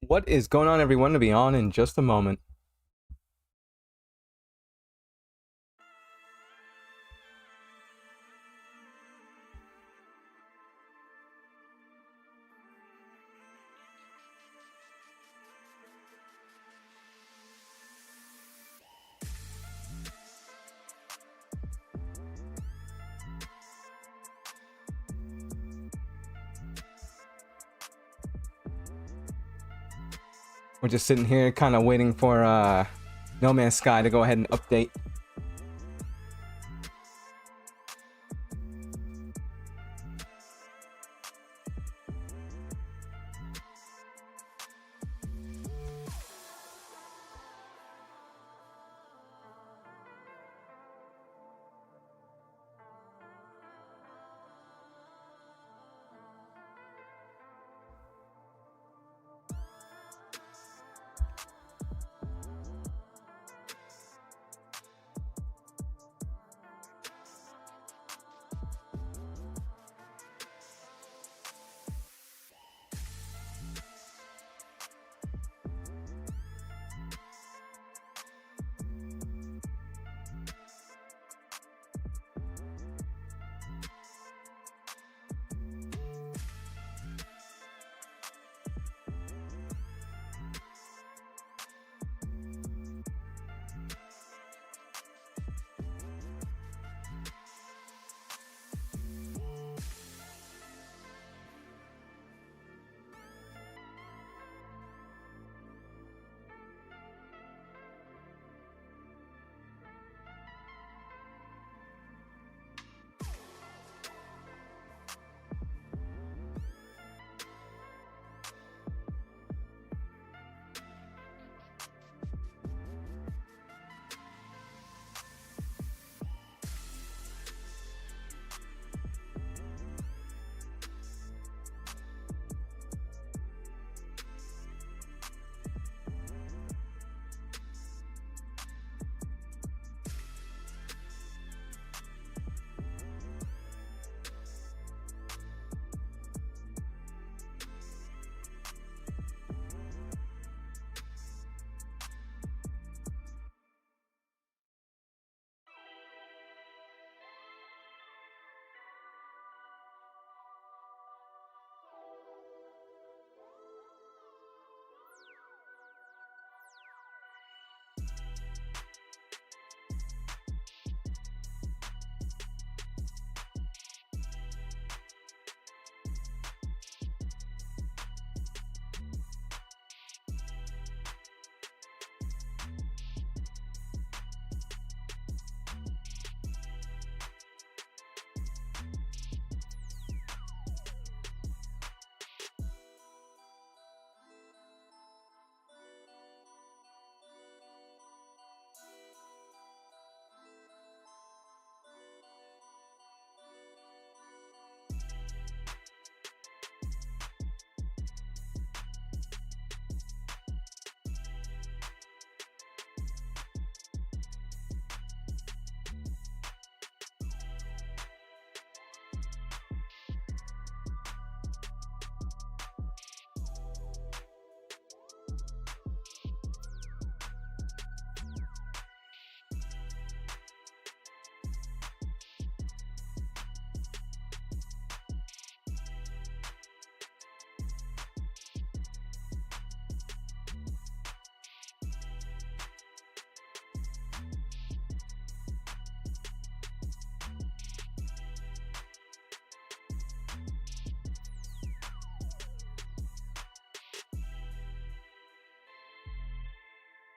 What is going on, everyone? To be on in just a moment. We're just sitting here kind of waiting for No Man's Sky to go ahead and update.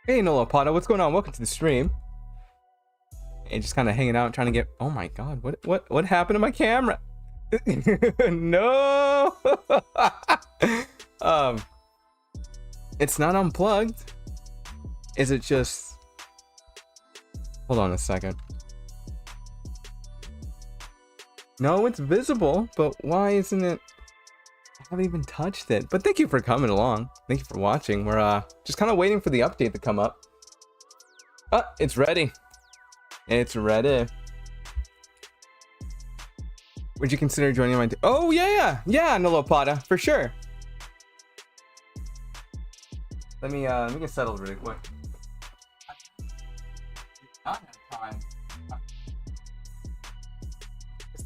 Hey, Nola Pata, what's going on? Welcome to the stream. And just kind of hanging out, trying to get. Oh my God, what happened to my camera? No. It's not unplugged. Is it just? Hold on a second. No, it's visible, but why isn't it? I haven't even touched it. But thank you for coming along. Thank you for watching. We're just kind of waiting for the update to come up. It's ready. It's ready. Would you consider joining my? Oh yeah, Nolopata, for sure. Let me get settled really quick. Not have time.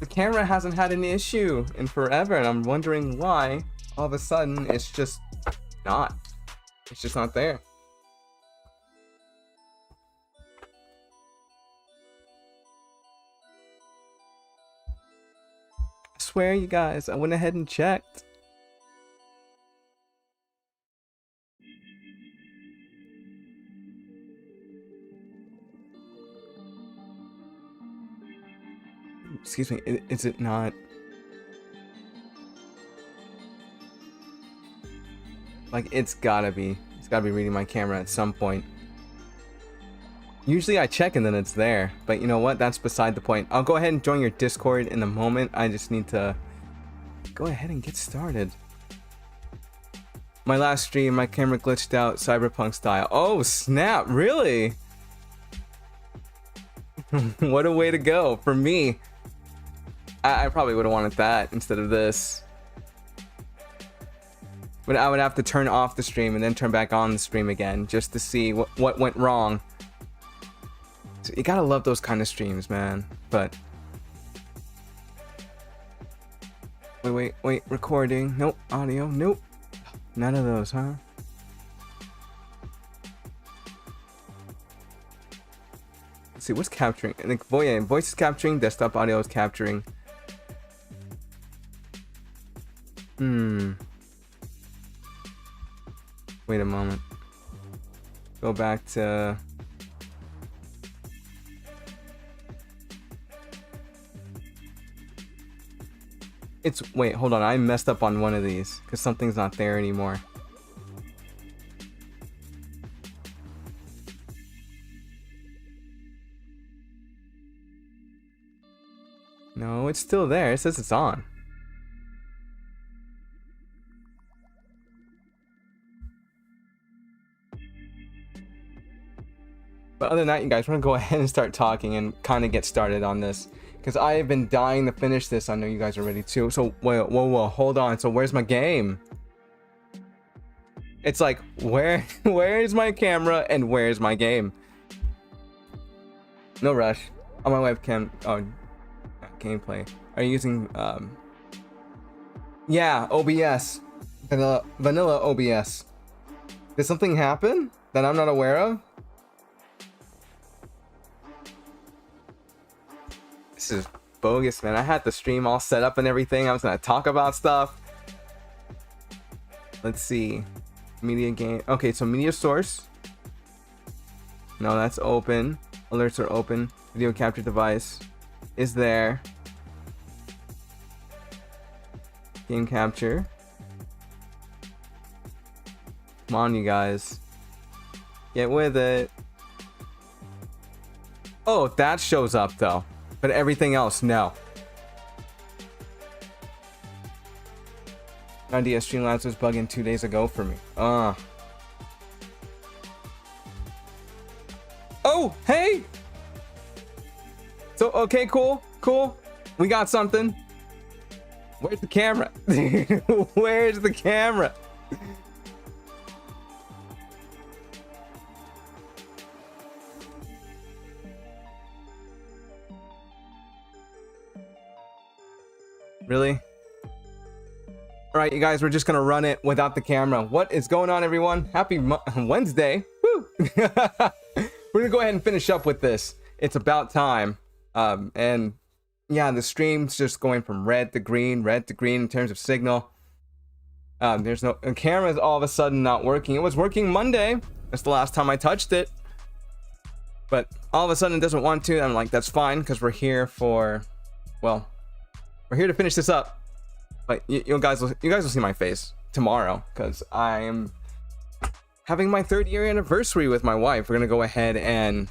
The camera hasn't had an issue in forever, and I'm wondering why all of a sudden it's just not. It's just not there. I swear, you guys, I went ahead and checked. Excuse me, is it not? Like, it's gotta be reading my camera at some point. Usually I check and then it's there, but you know what? That's beside the point. I'll go ahead and join your Discord in a moment. I just need to go ahead and get started. My last stream, my camera glitched out cyberpunk style. Oh, snap, really? What a way to go. For me, I probably would have wanted that instead of this. But I would have to turn off the stream and then turn back on the stream again just to see what went wrong. So you gotta love those kind of streams, man. But wait, recording. Nope, audio. Nope, none of those, huh? Let's see what's capturing. I think voice is capturing. Desktop audio is capturing. Wait a moment. Go back to... Wait, hold on. I messed up on one of these because something's not there anymore. No, it's still there. It says it's on. But other than that, you guys, we're gonna go ahead and start talking and kind of get started on this because I have been dying to finish this. I know you guys are ready too. So whoa, hold on. So where's my game? It's like where is my camera and where's my game? No rush. On my webcam. Oh, gameplay. Are you using yeah, OBS. Vanilla OBS. Did something happen that I'm not aware of? This is bogus, man. I had the stream all set up and everything. I was gonna talk about stuff. Let's see. Media game. Okay, so media source. No, that's open. Alerts are open. Video capture device is there. Game capture. Come on, you guys. Get with it. Oh, that shows up though. But everything else, no. idea Streamlabs was bugging 2 days ago for me. Oh, hey! So, okay, cool. We got something. Where's the camera? Where's the camera? Really? Alright, you guys, we're just gonna run it without the camera. What is going on, everyone? Happy Wednesday. Woo! We're gonna go ahead and finish up with this. It's about time. And yeah, the stream's just going from red to green in terms of signal. There's no... The camera's all of a sudden not working. It was working Monday. That's the last time I touched it. But all of a sudden it doesn't want to. I'm like, that's fine, because we're here for... Well... We're here to finish this up, but you guys will see my face tomorrow because I am having my 3rd year anniversary with my wife. We're gonna go ahead and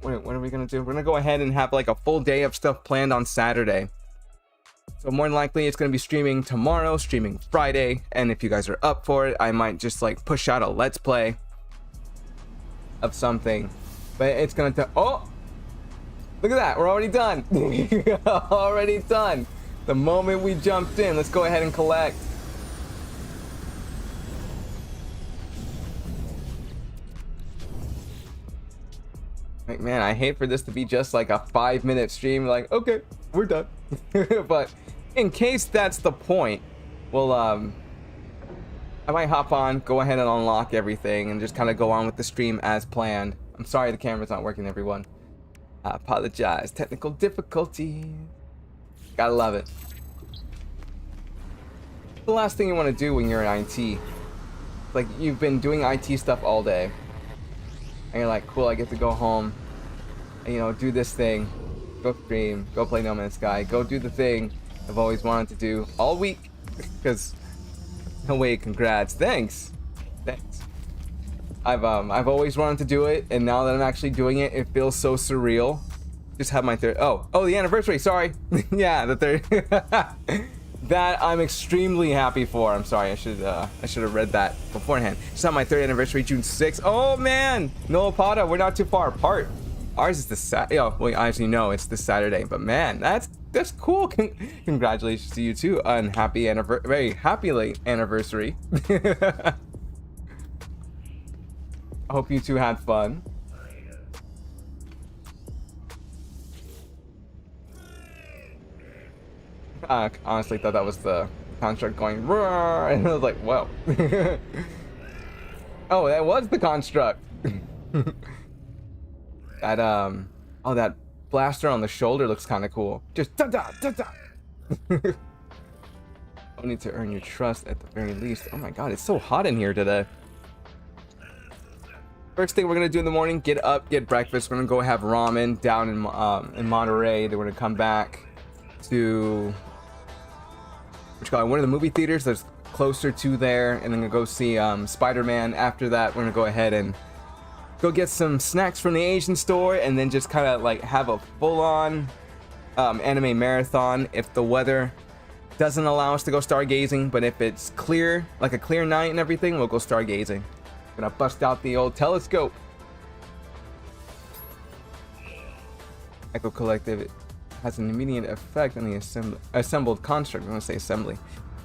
what are we gonna do? We're gonna go ahead and have like a full day of stuff planned on Saturday. So more than likely it's gonna be streaming tomorrow, streaming Friday, and if you guys are up for it, I might just like push out a let's play of something. But it's gonna oh. Look at that, we're already done. Already done. The moment we jumped in, let's go ahead and collect. Like, man, I hate for this to be just like a 5-minute stream. Like, okay, we're done. But in case that's the point, well, I might hop on, go ahead and unlock everything, and just kind of go on with the stream as planned. I'm sorry the camera's not working, everyone. I apologize. Technical difficulties. Gotta love it. The last thing you want to do when you're in IT. Like, you've been doing IT stuff all day. And you're like, cool, I get to go home and, you know, do this thing. Go stream, go play No Man's Sky, go do the thing I've always wanted to do all week. Because, no way, congrats. Thanks. I've always wanted to do it, and now that I'm actually doing it, it feels so surreal. Just have my third. Oh, the anniversary. Sorry. Yeah, the third. That I'm extremely happy for. I'm sorry. I should have read that beforehand. Just had my third anniversary, June 6th. Oh man, no Pt.2. We're not too far apart. Ours is the well, actually no, it's this Saturday. But man, that's cool. Congratulations to you too. Unhappy anniversary. Very happy late anniversary. I hope you two had fun. I honestly thought that was the construct going roar, and I was like, whoa. Oh, that was the construct. That oh, that blaster on the shoulder looks kind of cool. Just da da da da. I need to earn your trust at the very least. Oh my god, it's so hot in here today. First thing we're gonna do in the morning: get up, get breakfast. We're gonna go have ramen down in Monterey. Then we're gonna come back to one of the movie theaters that's closer to there, and then gonna go see Spider-Man. After that, we're gonna go ahead and go get some snacks from the Asian store, and then just kind of like have a full-on anime marathon if the weather doesn't allow us to go stargazing. But if it's clear, like a clear night and everything, we'll go stargazing. Gonna bust out the old telescope. Echo Collective, it has an immediate effect on the assembled construct. I'm gonna say assembly.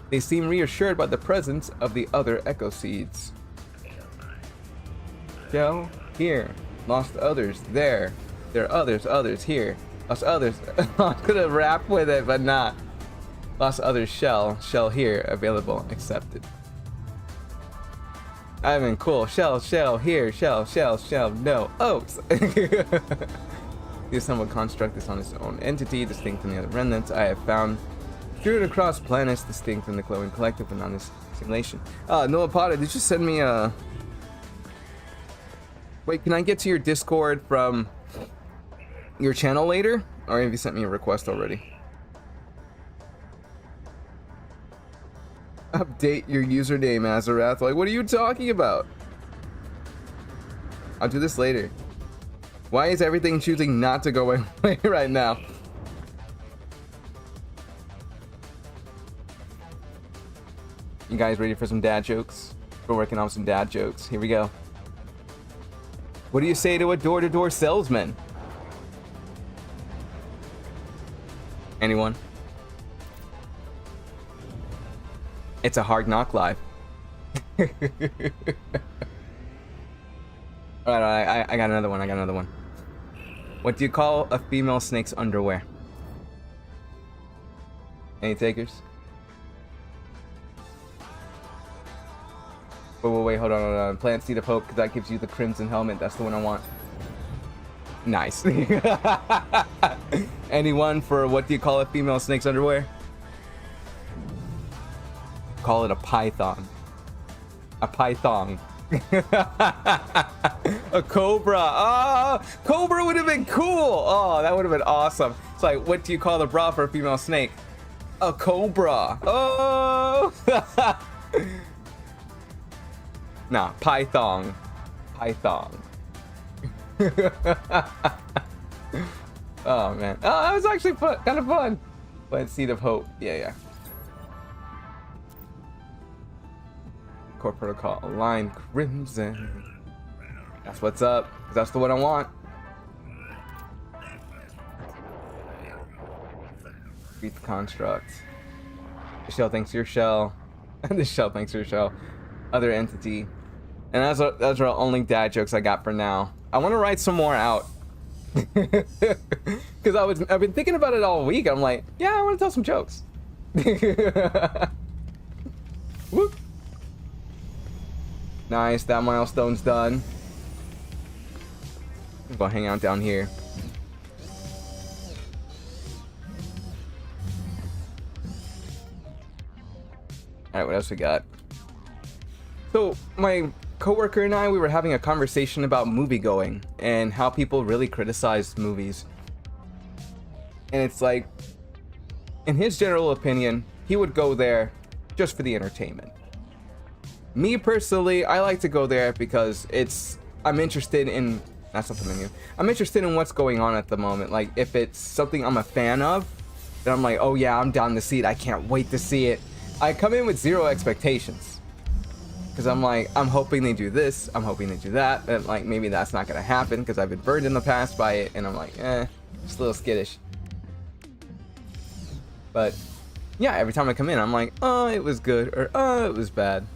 They seem reassured by the presence of the other echo seeds. Shell here, lost others there. There are others here. Lost others. I could have rapped with it, but not. Lost others shell here, available, accepted. I mean, cool. Shell here, shell, no. Oh. The assembled construct is on its own entity, distinct from the other remnants I have found strewn across planets, distinct from the glowing collective, but not this simulation. Noah Potter, did you send me a... Wait, can I get to your Discord from your channel later? Or have you sent me a request already? Update your username, Azarath. Like, what are you talking about? I'll do this later. Why is everything choosing not to go my way right now? You guys ready for some dad jokes? We're working on some dad jokes. Here we go. What do you say to a door-to-door salesman? Anyone? It's a hard knock life. Alright, I got another one. What do you call a female snake's underwear? Any takers? Wait, hold on. Plant Seed of Hope, because that gives you the crimson helmet. That's the one I want. Nice. Anyone for what do you call a female snake's underwear? Call it a python. A python. A cobra. Oh, cobra would have been cool. Oh, that would have been awesome. It's like, what do you call the bra for a female snake? A cobra. Oh. Nah, python. Python. Oh man. Oh, that was actually fun. Kind of fun. Plant Seed of Hope. Yeah. Core Protocol Align Crimson. That's what's up. That's the one I want. Beat the construct. The shell thinks your shell. The shell thinks your shell. Other entity. And those are the only dad jokes I got for now. I want to write some more out. Because I've been thinking about it all week. I'm like, yeah, I want to tell some jokes. Whoop. Nice, that milestone's done. We'll go hang out down here. Alright, what else we got? So, my coworker and I, we were having a conversation about movie going and how people really criticize movies. And it's like, in his general opinion, he would go there just for the entertainment. Me personally, I like to go there because I'm interested in, not something new. I'm interested in what's going on at the moment. Like, if it's something I'm a fan of, then I'm like, oh yeah, I'm down to see it. I can't wait to see it. I come in with zero expectations. Because I'm like, I'm hoping they do this, I'm hoping they do that. And like, maybe that's not going to happen because I've been burned in the past by it. And I'm like, just a little skittish. But yeah, every time I come in, I'm like, oh, it was good, or oh, it was bad.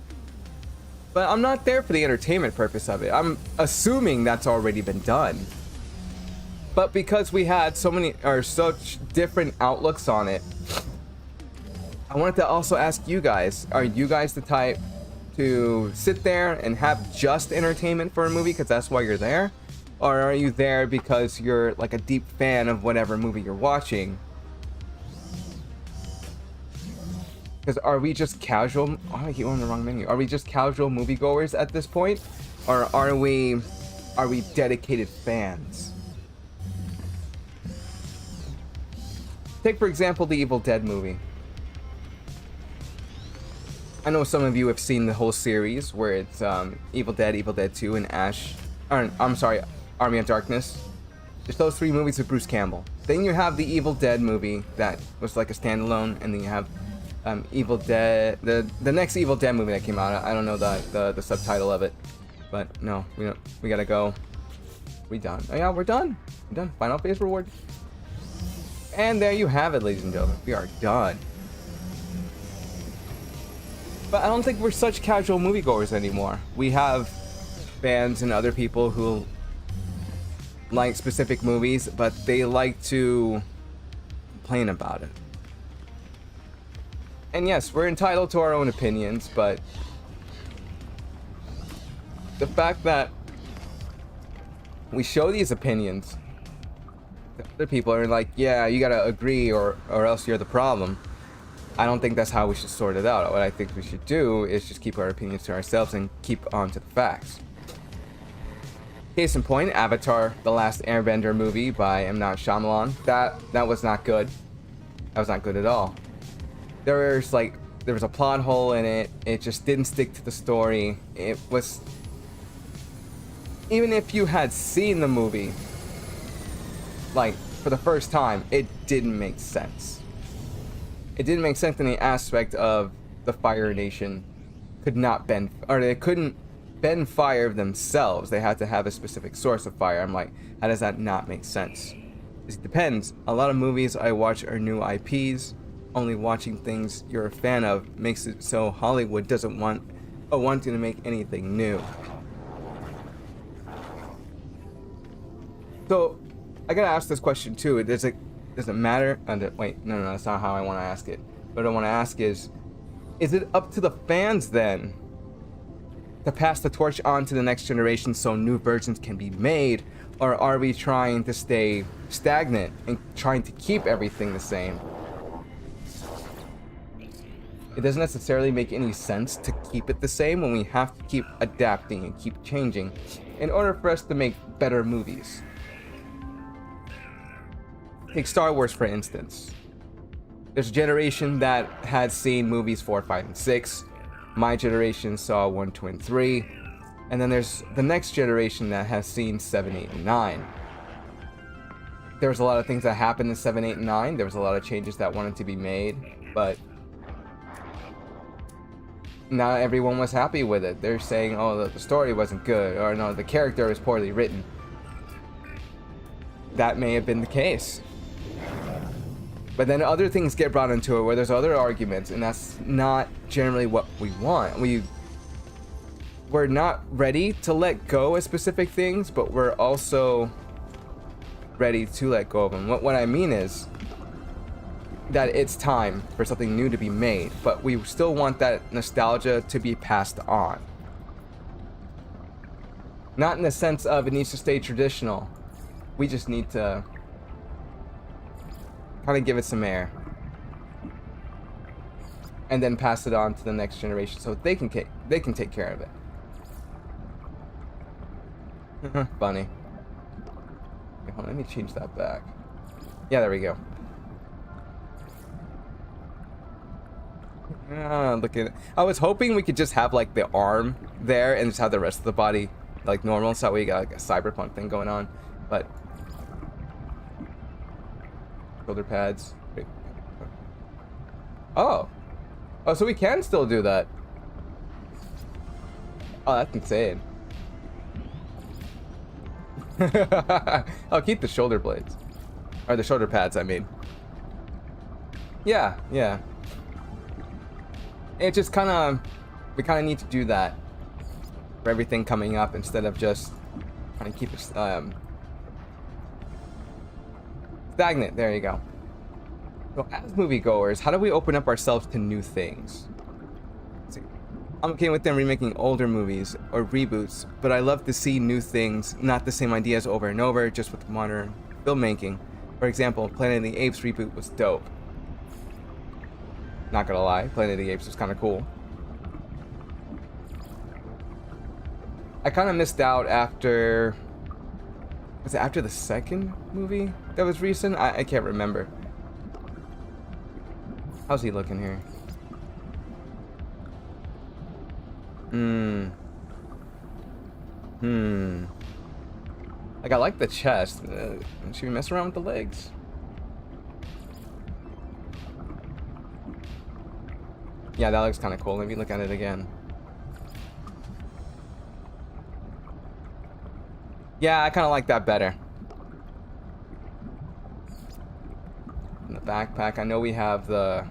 But I'm not there for the entertainment purpose of it. I'm assuming that's already been done. But because we had such different outlooks on it, I wanted to also ask you guys, are you guys the type to sit there and have just entertainment for a movie because that's why you're there? Or are you there because you're like a deep fan of whatever movie you're watching? Because are we just casual? Oh, I keep on the wrong menu. Are we just casual moviegoers at this point? Or are we dedicated fans? Take, for example, the Evil Dead movie. I know some of you have seen the whole series where it's Evil Dead, Evil Dead 2, and Army of Darkness. There's those three movies with Bruce Campbell. Then you have the Evil Dead movie that was like a standalone, and then you have Evil Dead, the next Evil Dead movie that came out. I don't know the subtitle of it, but no, we gotta go. We done? Oh yeah, we're done. We're done. Final phase reward. And there you have it, ladies and gentlemen. We are done. But I don't think we're such casual moviegoers anymore. We have fans and other people who like specific movies, but they like to complain about it. And yes, we're entitled to our own opinions, but the fact that we show these opinions, other people are like, yeah, you gotta agree or else you're the problem. I don't think that's how we should sort it out. What I think we should do is just keep our opinions to ourselves and keep on to the facts. Case in point, Avatar: The Last Airbender movie by M. Night Shyamalan. That was not good. That was not good at all. There was a plot hole in it. It just didn't stick to the story. It was, even if you had seen the movie like for the first time, it didn't make sense. It didn't make sense in the aspect of the Fire Nation could not bend, or they couldn't bend fire themselves. They had to have a specific source of fire. I'm like, how does that not make sense? It depends. A lot of movies I watch are new IPs. Only watching things you're a fan of makes it so Hollywood doesn't want to make anything new. So I gotta ask this question too. Does it matter? Wait, no, that's not how I want to ask it. What I want to ask is it up to the fans then to pass the torch on to the next generation so new versions can be made, or are we trying to stay stagnant and trying to keep everything the same? It doesn't necessarily make any sense to keep it the same when we have to keep adapting and keep changing in order for us to make better movies. Take Star Wars, for instance. There's a generation that had seen movies 4, 5, and 6. My generation saw 1, 2, and 3. And then there's the next generation that has seen 7, 8, and 9. There was a lot of things that happened in 7, 8, and 9. There was a lot of changes that wanted to be made, but not everyone was happy with it. They're saying, oh, the story wasn't good, or no, the character was poorly written. That may have been the case. But then other things get brought into it where there's other arguments, and that's not generally what we want. We're not ready to let go of specific things, but we're also ready to let go of them. What I mean is that it's time for something new to be made, but we still want that nostalgia to be passed on. Not in the sense of it needs to stay traditional. We just need to kind of give it some air. And then pass it on to the next generation so they can take care of it. Funny. Okay, hold on, let me change that back. Yeah, there we go. Look at it. I was hoping we could just have like the arm there and just have the rest of the body like normal, so that way you got like a cyberpunk thing going on. But shoulder pads. Wait. Oh, so we can still do that. Oh, that's insane. I'll keep the shoulder blades, or the shoulder pads, I mean. Yeah. It just we kind of need to do that for everything coming up instead of just trying to keep it stagnant. There you go. So as moviegoers, how do we open up ourselves to new things? Let's see. I'm okay with them remaking older movies or reboots, but I love to see new things, not the same ideas over and over, just with modern filmmaking. For example, Planet of the Apes reboot was dope. Not gonna lie, Planet of the Apes was kind of cool. I kind of missed out after... Was it after the second movie that was recent? I can't remember. How's he looking here? Like, I like the chest. Should we mess around with the legs? Yeah, that looks kind of cool. Let me look at it again. Yeah, I kind of like that better. In the backpack, I know we have the...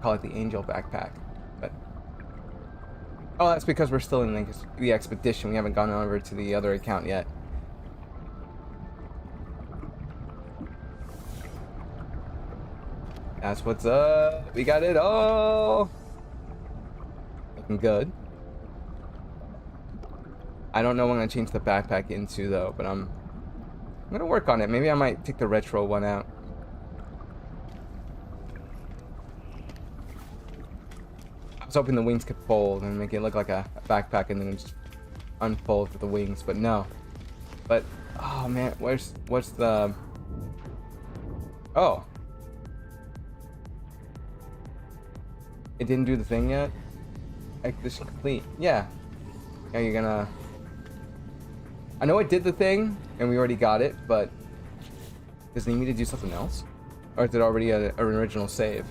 call it the Angel backpack, but... Oh, that's because we're still in the expedition. We haven't gone over to the other account yet. That's what's up. We got it all. Looking good. I don't know what I'm gonna change the backpack into though, but I'm gonna work on it. Maybe I might take the retro one out. I was hoping the wings could fold and make it look like a backpack and then just unfold with the wings, but no. But oh man, what's the... Oh. It didn't do the thing yet? Expedition complete. Yeah. Are you gonna... I know it did the thing, and we already got it, but... Does it need me to do something else? Or is it already an original save?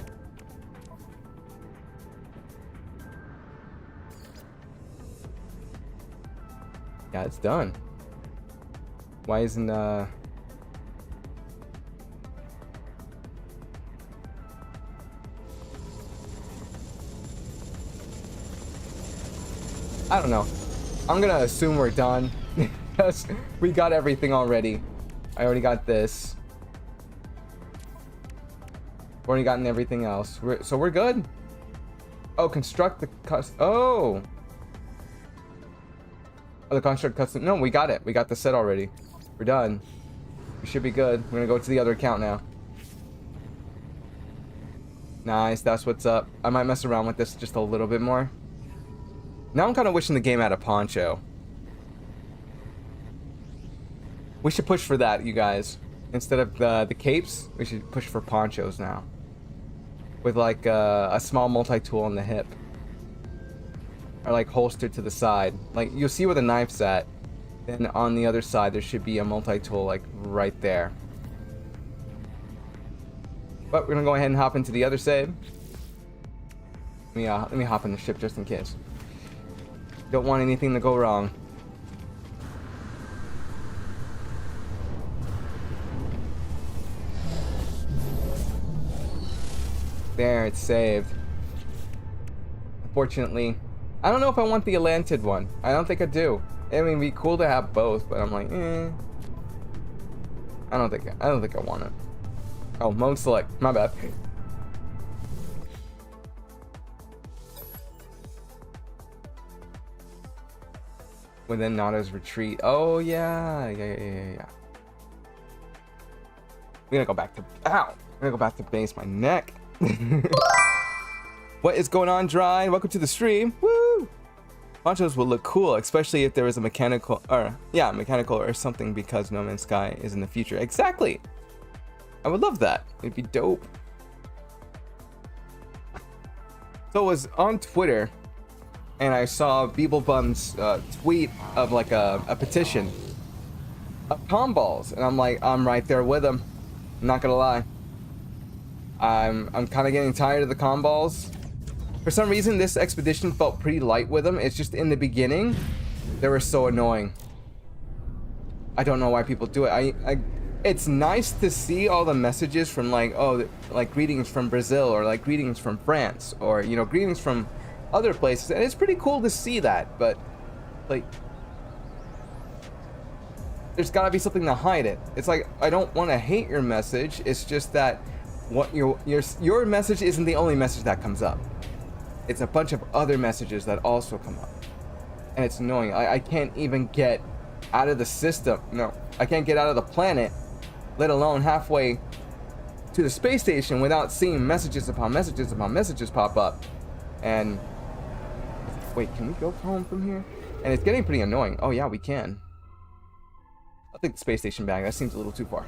Yeah, it's done. Why isn't, I don't know. I'm gonna assume we're done because we got everything already. I already got this. We've already gotten everything else. So we're good. Oh, construct the oh, the construct custom. No, we got it. We got the set already. We're done. We should be good. We're gonna go to the other account now. Nice. That's what's up. I might mess around with this just a little bit more. Now I'm kind of wishing the game had a poncho. We should push for that, you guys. Instead of the capes, we should push for ponchos now. With like a small multi-tool on the hip. Or like holstered to the side. Like you'll see where the knife's at. Then on the other side there should be a multi-tool like right there. But we're gonna go ahead and hop into the other save. Let me hop in the ship just in case. Don't want anything to go wrong. There, it's saved. Unfortunately, I don't know if I want the Elanted one. I don't think I do. I mean, it'd be cool to have both, but I'm like, eh. I don't think I want it. Oh, mode select. My bad. Within Nada's retreat. Oh yeah. Yeah. We're gonna go back to We're gonna go back to base. My neck. What is going on, Dry? Welcome to the stream. Woo! Ponchos will look cool, especially if there was a mechanical or something, because No Man's Sky is in the future. Exactly. I would love that. It'd be dope. So it was on Twitter, and I saw Beeblebum's tweet of like a petition of palm balls, and I'm like, I'm right there with him. I'm not gonna lie. I'm kind of getting tired of the com balls. For some reason, this expedition felt pretty light with them. It's just in the beginning, they were so annoying. I don't know why people do it. It's nice to see all the messages from like, oh, like greetings from Brazil, or like greetings from France, or, you know, greetings from other places, and it's pretty cool to see that. But like, there's got to be something to hide it. It's like, I don't want to hate your message. It's just that what your message isn't the only message that comes up. It's a bunch of other messages that also come up, and it's annoying. I can't even get out of the system. No, I can't get out of the planet, let alone halfway to the space station, without seeing messages upon messages upon messages pop up. And wait, can we go home from here? And it's getting pretty annoying. Oh yeah, we can. I'll take the space station back. That seems a little too far.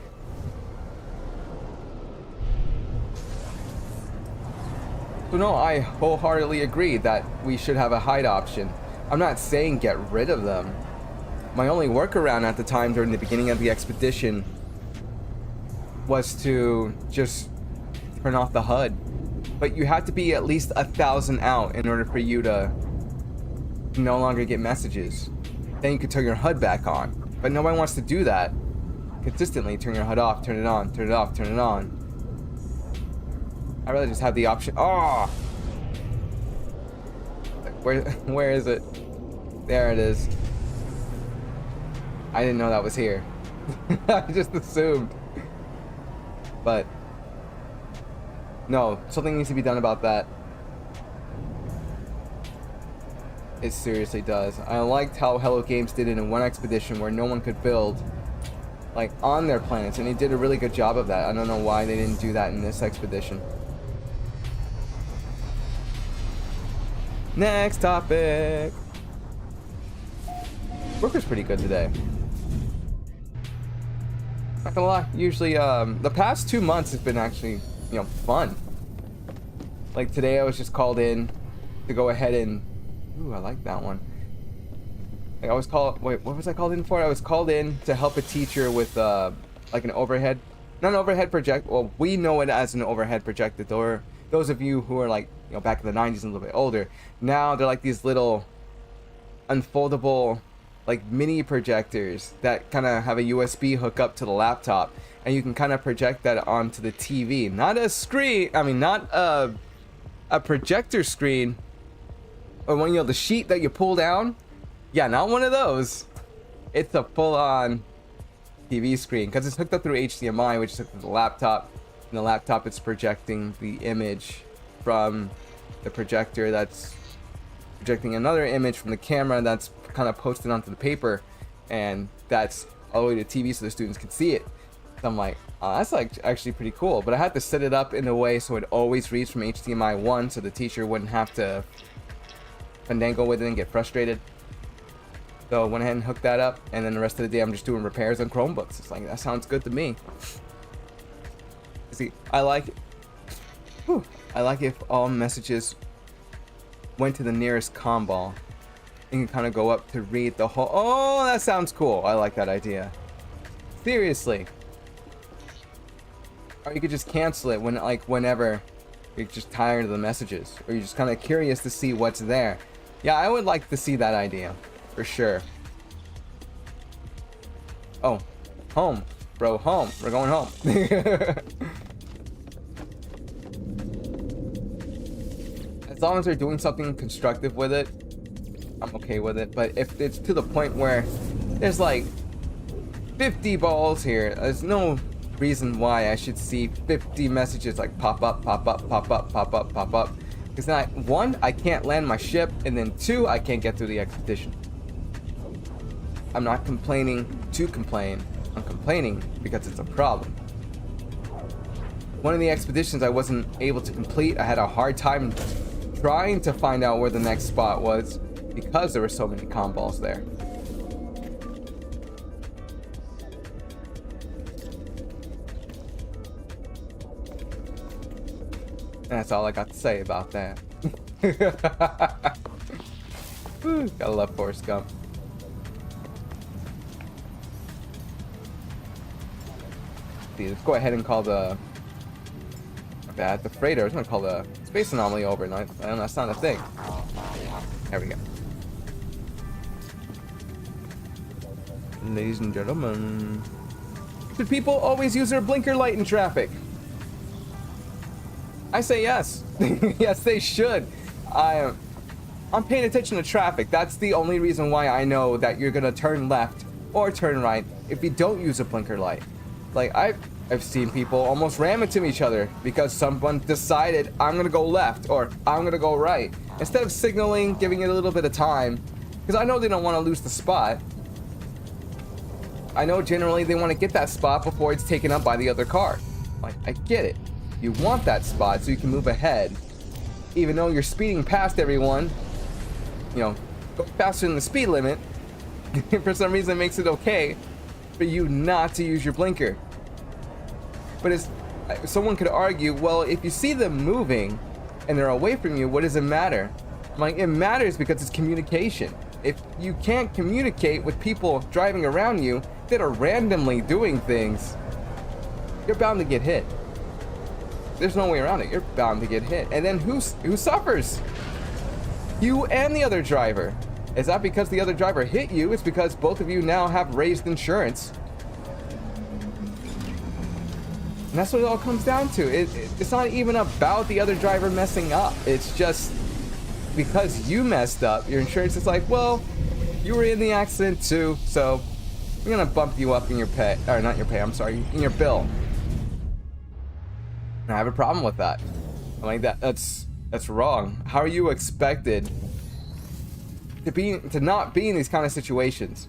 So no, I wholeheartedly agree that we should have a hide option. I'm not saying get rid of them. My only workaround at the time during the beginning of the expedition was to just turn off the HUD. But you have to be at least 1,000 out in order for you to no longer get messages. Then you can turn your HUD back on. But nobody wants to do that consistently. Turn your HUD off, turn it on, turn it off, turn it on. I'd rather just have the option. Oh! Where is it? There it is. I didn't know that was here. I just assumed. But no, something needs to be done about that. It seriously does. I liked how Hello Games did it in one expedition where no one could build like on their planets, and they did a really good job of that. I don't know why they didn't do that in this expedition. Next topic. Work was pretty good today. Not gonna lie. Usually, the past 2 months has been actually, you know, fun. Like today, I was just called in to go ahead and. Ooh, I like that one. Like I was called. Wait, what was I called in for? I was called in to help a teacher with like an overhead, not an overhead project. Well, we know it as an overhead projector. Those of you who are like, you know, back in the 90s and a little bit older, now they're like these little unfoldable like mini projectors that kind of have a USB hookup to the laptop, and you can kind of project that onto the TV. Not a screen, I mean not a projector screen, or one, you know, the sheet that you pull down. Yeah, not one of those. It's a full-on TV screen because it's hooked up through HDMI, which is hooked to the laptop. And the laptop is projecting the image from the projector that's projecting another image from the camera that's kind of posted onto the paper, and that's all the way to TV so the students can see it. So I'm like, oh, that's like actually pretty cool. But I had to set it up in a way so it always reads from HDMI 1 so the teacher wouldn't have to fandangle with it and get frustrated. So I went ahead and hooked that up, and then the rest of the day I'm just doing repairs on Chromebooks. It's like, that sounds good to me. See, I like it. Whew. I like if all messages went to the nearest comm ball. You can kind of go up to read the whole. Oh, that sounds cool. I like that idea. Seriously. Or you could just cancel it when, like, whenever you're just tired of the messages, or you're just kind of curious to see what's there. Yeah, I would like to see that idea for sure. Oh, home, bro, home. We're going home. As long as they're doing something constructive with it, I'm okay with it. But if it's to the point where there's like 50 balls here. There's no reason why I should see 50 messages like pop up, pop up, pop up, pop up, pop up. Because now, one, I can't land my ship, and then two, I can't get through the expedition. I'm not complaining to complain. I'm complaining because it's a problem. One of the expeditions I wasn't able to complete, I had a hard time trying to find out where the next spot was because there were so many comm balls there. And that's all I got to say about that. Woo, gotta love Forrest Gump. Let's go ahead and call the freighter. I was gonna call the space anomaly over, and that's not a thing. There we go. Ladies and gentlemen, should people always use their blinker light in traffic? I say yes. Yes, they should. I'm paying attention to traffic. That's the only reason why I know that you're gonna turn left or turn right if you don't use a blinker light. Like, I've seen people almost ram into each other because someone decided I'm gonna go left or I'm gonna go right. Instead of signaling, giving it a little bit of time, because I know they don't want to lose the spot. I know generally they want to get that spot before it's taken up by the other car. Like, I get it. You want that spot so you can move ahead. Even though you're speeding past everyone, you know, go faster than the speed limit, for some reason it makes it okay for you not to use your blinker. But someone could argue, well, if you see them moving and they're away from you, what does it matter? I'm like, it matters because it's communication. If you can't communicate with people driving around you that are randomly doing things, you're bound to get hit. There's no way around it. You're bound to get hit. And then who suffers? You and the other driver. Is that because the other driver hit you? It's because both of you now have raised insurance. And that's what it all comes down to. It's not even about the other driver messing up. It's just because you messed up, your insurance is like, well, you were in the accident too, so we're gonna bump you up in your pay, or not your pay, I'm sorry, in your bill. And I have a problem with that. I'm like, that's wrong. How are you expected to not be in these kind of situations?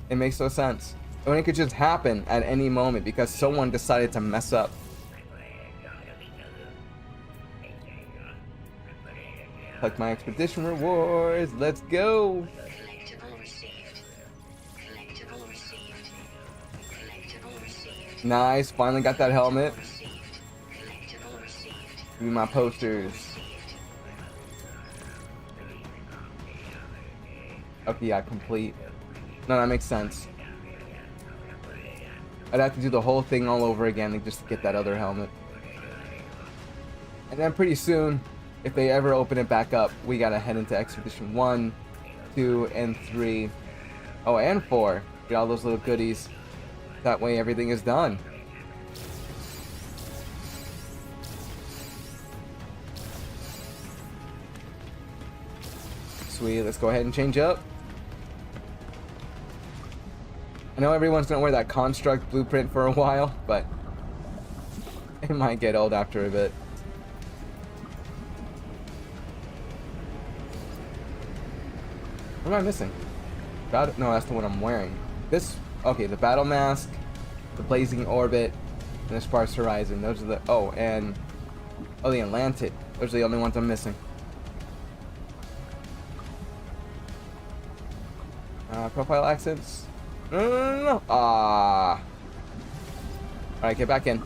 It makes no sense. When it could just happen at any moment because someone decided to mess up. Collect my expedition rewards. Let's go. Nice. Finally got that helmet. Give me my posters. Okay, yeah, complete. No, that makes sense. I'd have to do the whole thing all over again just to get that other helmet. And then pretty soon, if they ever open it back up, we gotta head into Expedition 1, 2, and 3. Oh, and 4. Get all those little goodies. That way everything is done. Sweet, let's go ahead and change up. I know everyone's gonna wear that construct blueprint for a while, but it might get old after a bit. What am I missing? No, that's the one I'm wearing. This, okay, the battle mask, the blazing orbit, and the sparse horizon. Those are the, the Atlantic. Those are the only ones I'm missing. Profile accents. No. Alright, get back in. You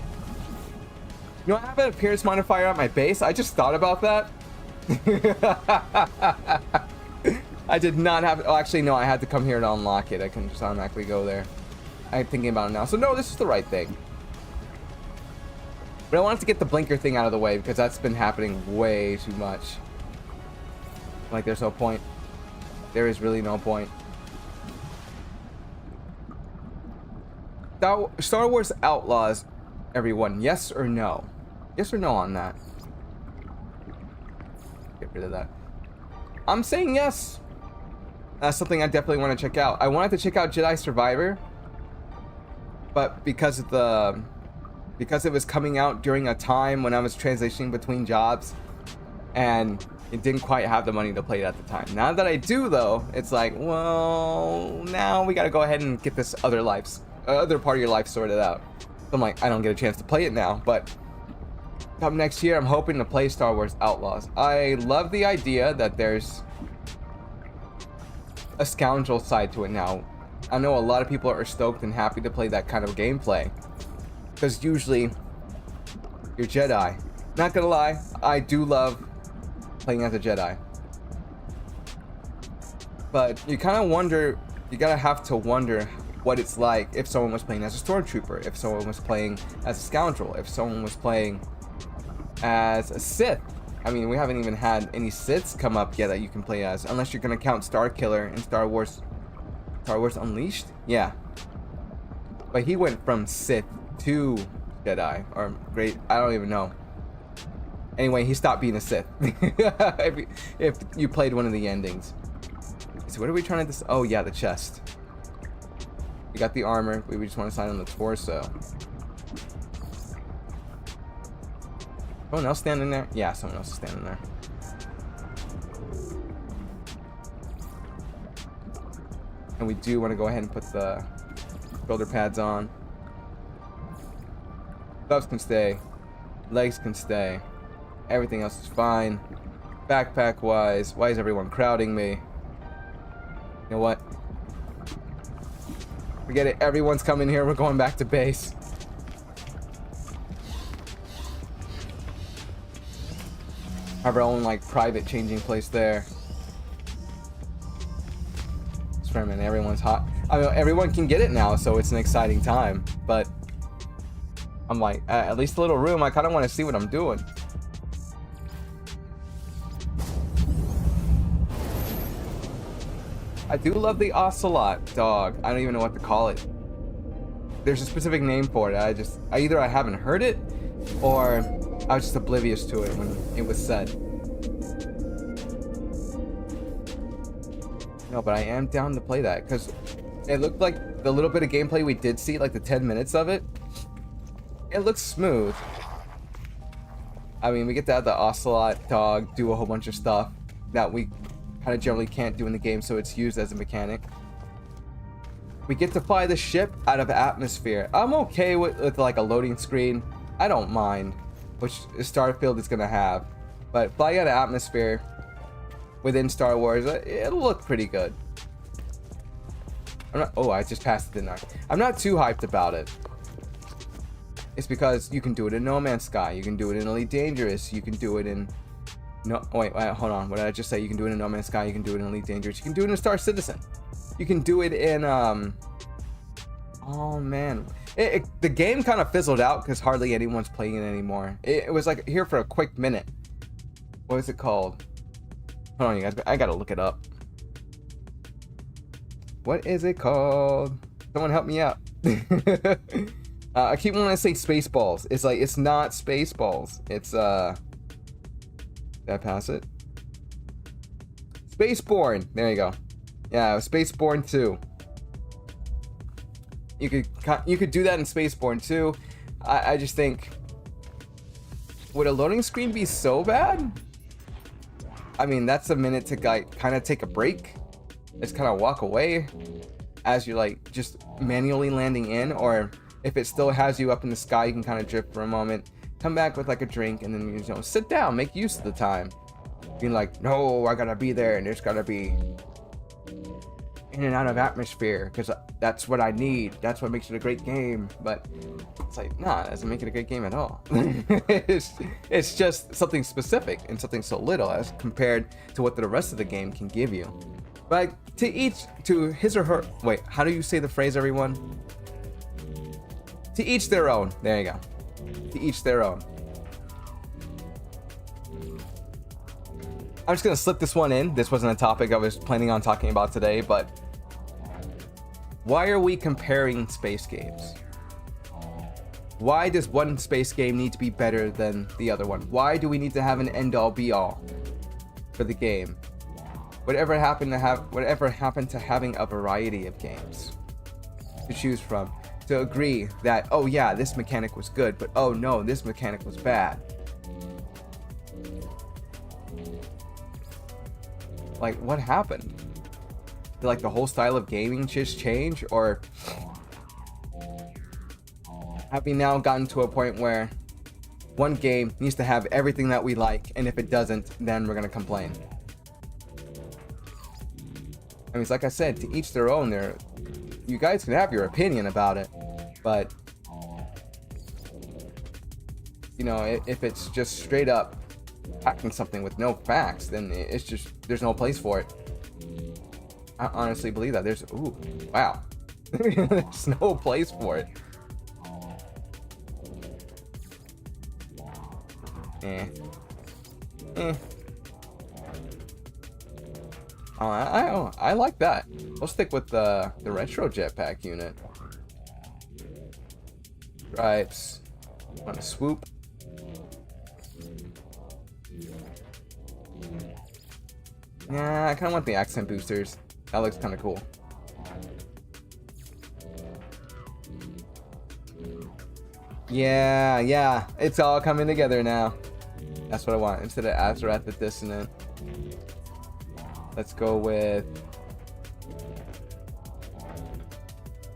know, I have an appearance modifier at my base. I just thought about that. I did not have, oh, actually, no, I had to come here to unlock it. I can just automatically go there. I'm thinking about it now. So, no, this is the right thing. But I wanted to get the blinker thing out of the way because that's been happening way too much. Like, there's no point. There is really no point. Star Wars Outlaws, everyone, yes or no? Yes or no on that? Get rid of that. I'm saying yes. That's something I definitely want to check out. I wanted to check out Jedi Survivor, but because it was coming out during a time when I was transitioning between jobs, and it didn't quite have the money to play it at the time. Now that I do, though, it's like, well, now we gotta go ahead and get this other part of your life sorted out. So I'm like, I don't get a chance to play it now, but come next year, I'm hoping to play Star Wars Outlaws. I love the idea that there's a scoundrel side to it now. I know a lot of people are stoked and happy to play that kind of gameplay, because usually you're Jedi. Not gonna lie, I do love playing as a Jedi, but you kind of wonder, you gotta have to wonder what it's like if someone was playing as a stormtrooper, if someone was playing as a scoundrel, if someone was playing as a Sith. I mean, we haven't even had any Siths come up yet that you can play as, unless you're gonna count Starkiller in Star Wars Unleashed. Yeah, but he went from Sith to Jedi, or great, I don't even know. Anyway, he stopped being a Sith. if you played one of the endings. So what are we trying to oh yeah, the chest. We got the armor, we just want to sign on the torso. Someone else standing there? Yeah, someone else is standing there. And we do want to go ahead and put the shoulder pads on. Gloves can stay. Legs can stay. Everything else is fine. Backpack wise, why is everyone crowding me? You know what? Forget it, everyone's coming here, we're going back to base. Have our own like private changing place there. Experiment, everyone's hot. I mean, everyone can get it now, so it's an exciting time, but I'm like, at least a little room, I kind of want to see what I'm doing. I do love the ocelot dog. I don't even know what to call it. There's a specific name for it. I either I haven't heard it, or I was just oblivious to it when it was said. No, but I am down to play that, because it looked like the little bit of gameplay we did see, like the 10 minutes of it, it looks smooth. I mean, we get to have the ocelot dog do a whole bunch of stuff that we kind of generally can't do in the game, so it's used as a mechanic. We get to fly the ship out of atmosphere. I'm okay with like a loading screen. I don't mind, which Starfield is gonna have, but flying out of atmosphere within Star Wars, it'll look pretty good. Oh, I just passed it, didn't I? I'm not too hyped about it. It's because you can do it in No Man's Sky, you can do it in Elite Dangerous, you can do it in wait, hold on. What did I just say? You can do it in No Man's Sky, you can do it in Elite Dangerous, you can do it in Star Citizen. You can do it in, oh man. The game kind of fizzled out because hardly anyone's playing it anymore. It was like here for a quick minute. What is it called? Hold on, you guys. I gotta look it up. What is it called? Someone help me out. I keep wanting to say Spaceballs. It's like, it's not Spaceballs. It's, did I pass it? Spaceborne. There you go. Yeah, Spaceborne 2. You could do that in Spaceborne 2. I just think, would a loading screen be so bad? I mean, that's a minute to kind of take a break. Just kind of walk away as you're like just manually landing in, or if it still has you up in the sky, you can kind of drift for a moment, come back with like a drink, and then you know, sit down, make use of the time. Being like, no, I gotta be there, and there's gotta be in and out of atmosphere because that's what I need. That's what makes it a great game. But it's like, nah, it doesn't make it a great game at all. it's just something specific and something so little as compared to what the rest of the game can give you. But to his or her, wait, how do you say the phrase, everyone? To each their own. There you go. To each their own. I'm just gonna slip this one in. This wasn't a topic I was planning on talking about today, but why are we comparing space games? Why does one space game need to be better than the other one? Why do we need to have an end-all be-all for the game? Whatever happened to having a variety of games to choose from? to agree that, oh yeah, this mechanic was good, but oh no, this mechanic was bad. Like, what happened? Did like the whole style of gaming just change, or have we now gotten to a point where one game needs to have everything that we like, and if it doesn't, then we're gonna complain? I mean, it's like I said, to each their own. There, you guys can have your opinion about it, but you know, if it's just straight up packing something with no facts, then it's just, there's no place for it. I honestly believe that. There's, ooh, wow. There's no place for it. I like that. We'll stick with the retro jetpack unit. Stripes. Want to swoop. Yeah, I kind of want the accent boosters. That looks kind of cool. Yeah, it's all coming together now. That's what I want. Instead of Azarath the Dissonant, let's go with,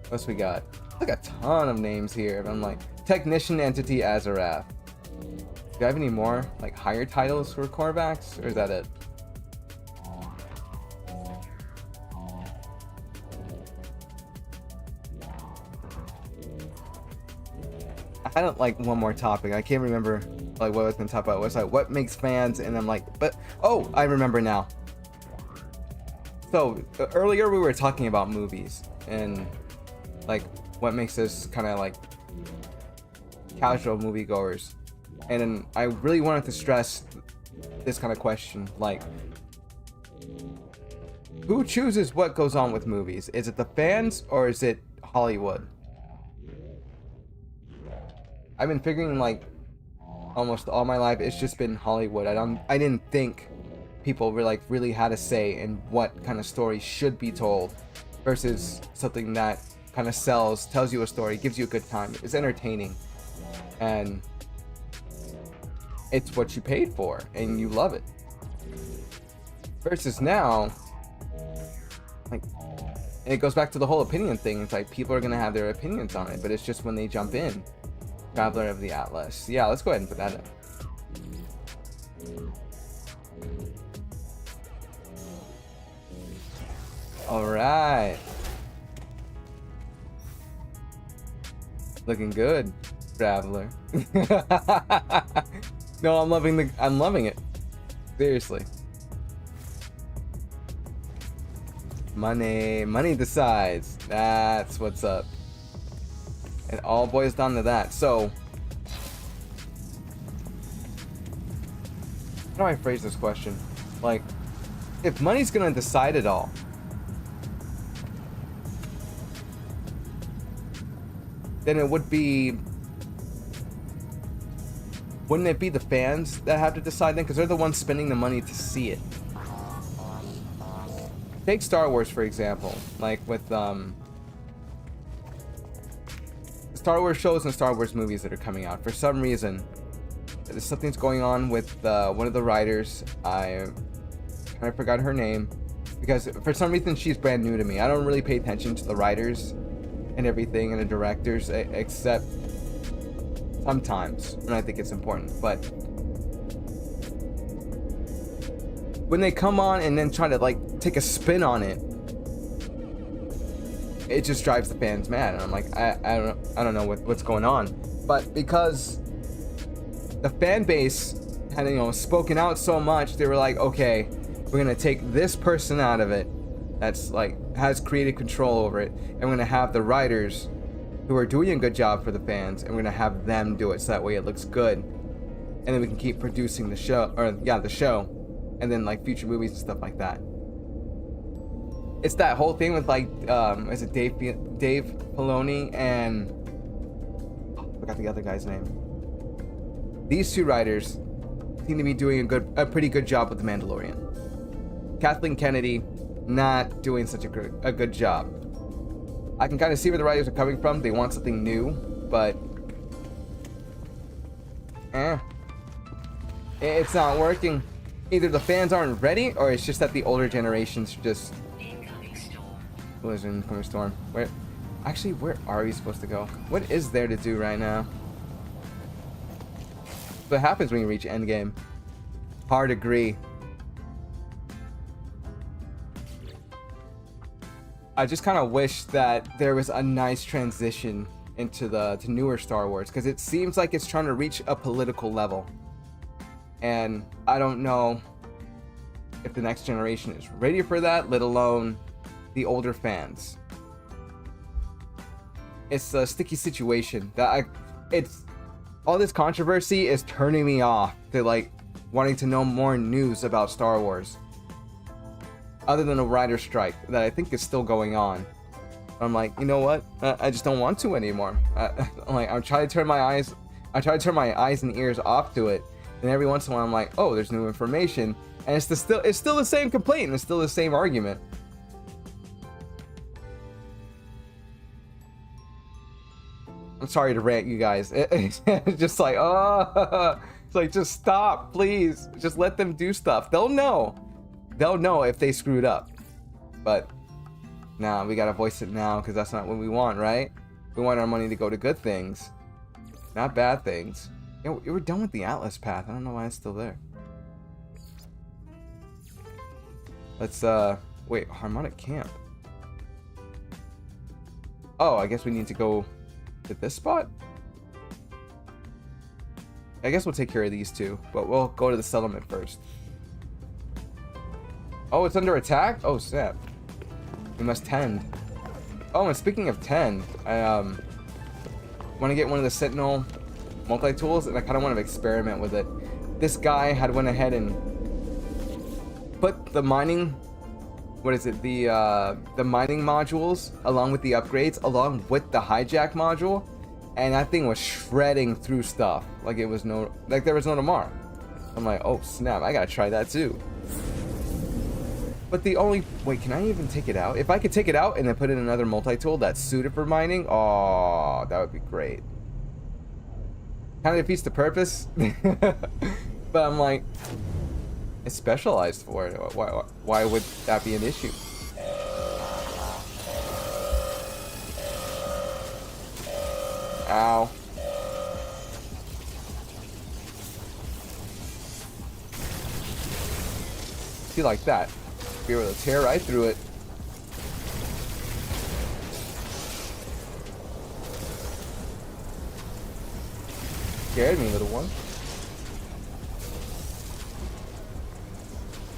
what's we got? Like a ton of names here. I'm like, Technician Entity Azarath. Do I have any more like higher titles for Korvax, or is that it? I don't like one more topic. I can't remember like what I was gonna talk about. It was like what makes fans, and I'm like, but oh, I remember now. So earlier we were talking about movies and like what makes us kind of like casual moviegoers, and then I really wanted to stress this kind of question, like, who chooses what goes on with movies? Is it the fans or is it Hollywood? I've been figuring like almost all my life it's just been Hollywood. I didn't think people were like really had a say in what kind of story should be told versus something that kind of sells, tells you a story, gives you a good time, is entertaining, and it's what you paid for and you love it. Versus now, like, and it goes back to the whole opinion thing. It's like people are gonna have their opinions on it, but it's just when they jump in. Traveler of the Atlas. Yeah, let's go ahead and put that in. Alright. Looking good, Traveler. No, I'm loving it. Seriously. Money decides. That's what's up. It all boils down to that. So, how do I phrase this question? Like, if money's gonna decide it all, then it wouldn't it be the fans that have to decide then? Because they're the ones spending the money to see it. Take Star Wars, for example. Like with, Star Wars shows and Star Wars movies that are coming out. For some reason, something's going on with one of the writers. I kind of forgot her name because for some reason she's brand new to me. I don't really pay attention to the writers and everything and the directors except sometimes when I think it's important. But when they come on and then try to like take a spin on it, it just drives the fans mad, and I'm like, I don't know what's going on. But because the fan base had, you know, spoken out so much, they were like, okay, we're gonna take this person out of it that's like has creative control over it, and we're gonna have the writers who are doing a good job for the fans, and we're gonna have them do it so that way it looks good, and then we can keep producing the show, and then like future movies and stuff like that. It's that whole thing with like, is it Dave Filoni and I forgot the other guy's name. These two writers seem to be doing a pretty good job with The Mandalorian. Kathleen Kennedy not doing such a good job. I can kind of see where the writers are coming from. They want something new, but it's not working. Either the fans aren't ready, or it's just that the older generations just... Incoming storm. Oh, there's an incoming storm. Where are we supposed to go? What is there to do right now? What happens when you reach endgame? Hard agree. I just kind of wish that there was a nice transition into the newer Star Wars, because it seems like it's trying to reach a political level, and I don't know if the next generation is ready for that, let alone the older fans. It's a sticky situation that it's all this controversy is turning me off to like wanting to know more news about Star Wars, other than a writer's strike that I think is still going on. I'm like, you know what? I just don't want to anymore. I'm trying to turn my eyes and ears off to it, and every once in a while I'm like, oh, there's new information, and it's still the same complaint, and it's still the same argument. I'm sorry to rant, you guys. It's just like, oh, it's like, just stop, please. Just let them do stuff. They'll know if they screwed up. But nah, we gotta voice it now, because that's not what we want, right? We want our money to go to good things, not bad things. Yeah, we're done with the Atlas path. I don't know why it's still there. Let's wait, Harmonic Camp. Oh, I guess we need to go to this spot. I guess we'll take care of these two, but we'll go to the settlement first. Oh, it's under attack? Oh, snap. We must tend. Oh, and speaking of tend, I want to get one of the Sentinel multi-tools, and I kind of want to experiment with it. This guy had went ahead and put the mining, the mining modules along with the upgrades, along with the hijack module, and that thing was shredding through stuff like there was no tomorrow. I'm like, oh snap, I gotta try that too. But wait, can I even take it out? If I could take it out and then put in another multi-tool that's suited for mining, oh, that would be great. Kind of defeats the purpose. But I'm like, it's specialized for it. Why would that be an issue? Ow. See, like that. Be able to tear right through it. Scared me, little one.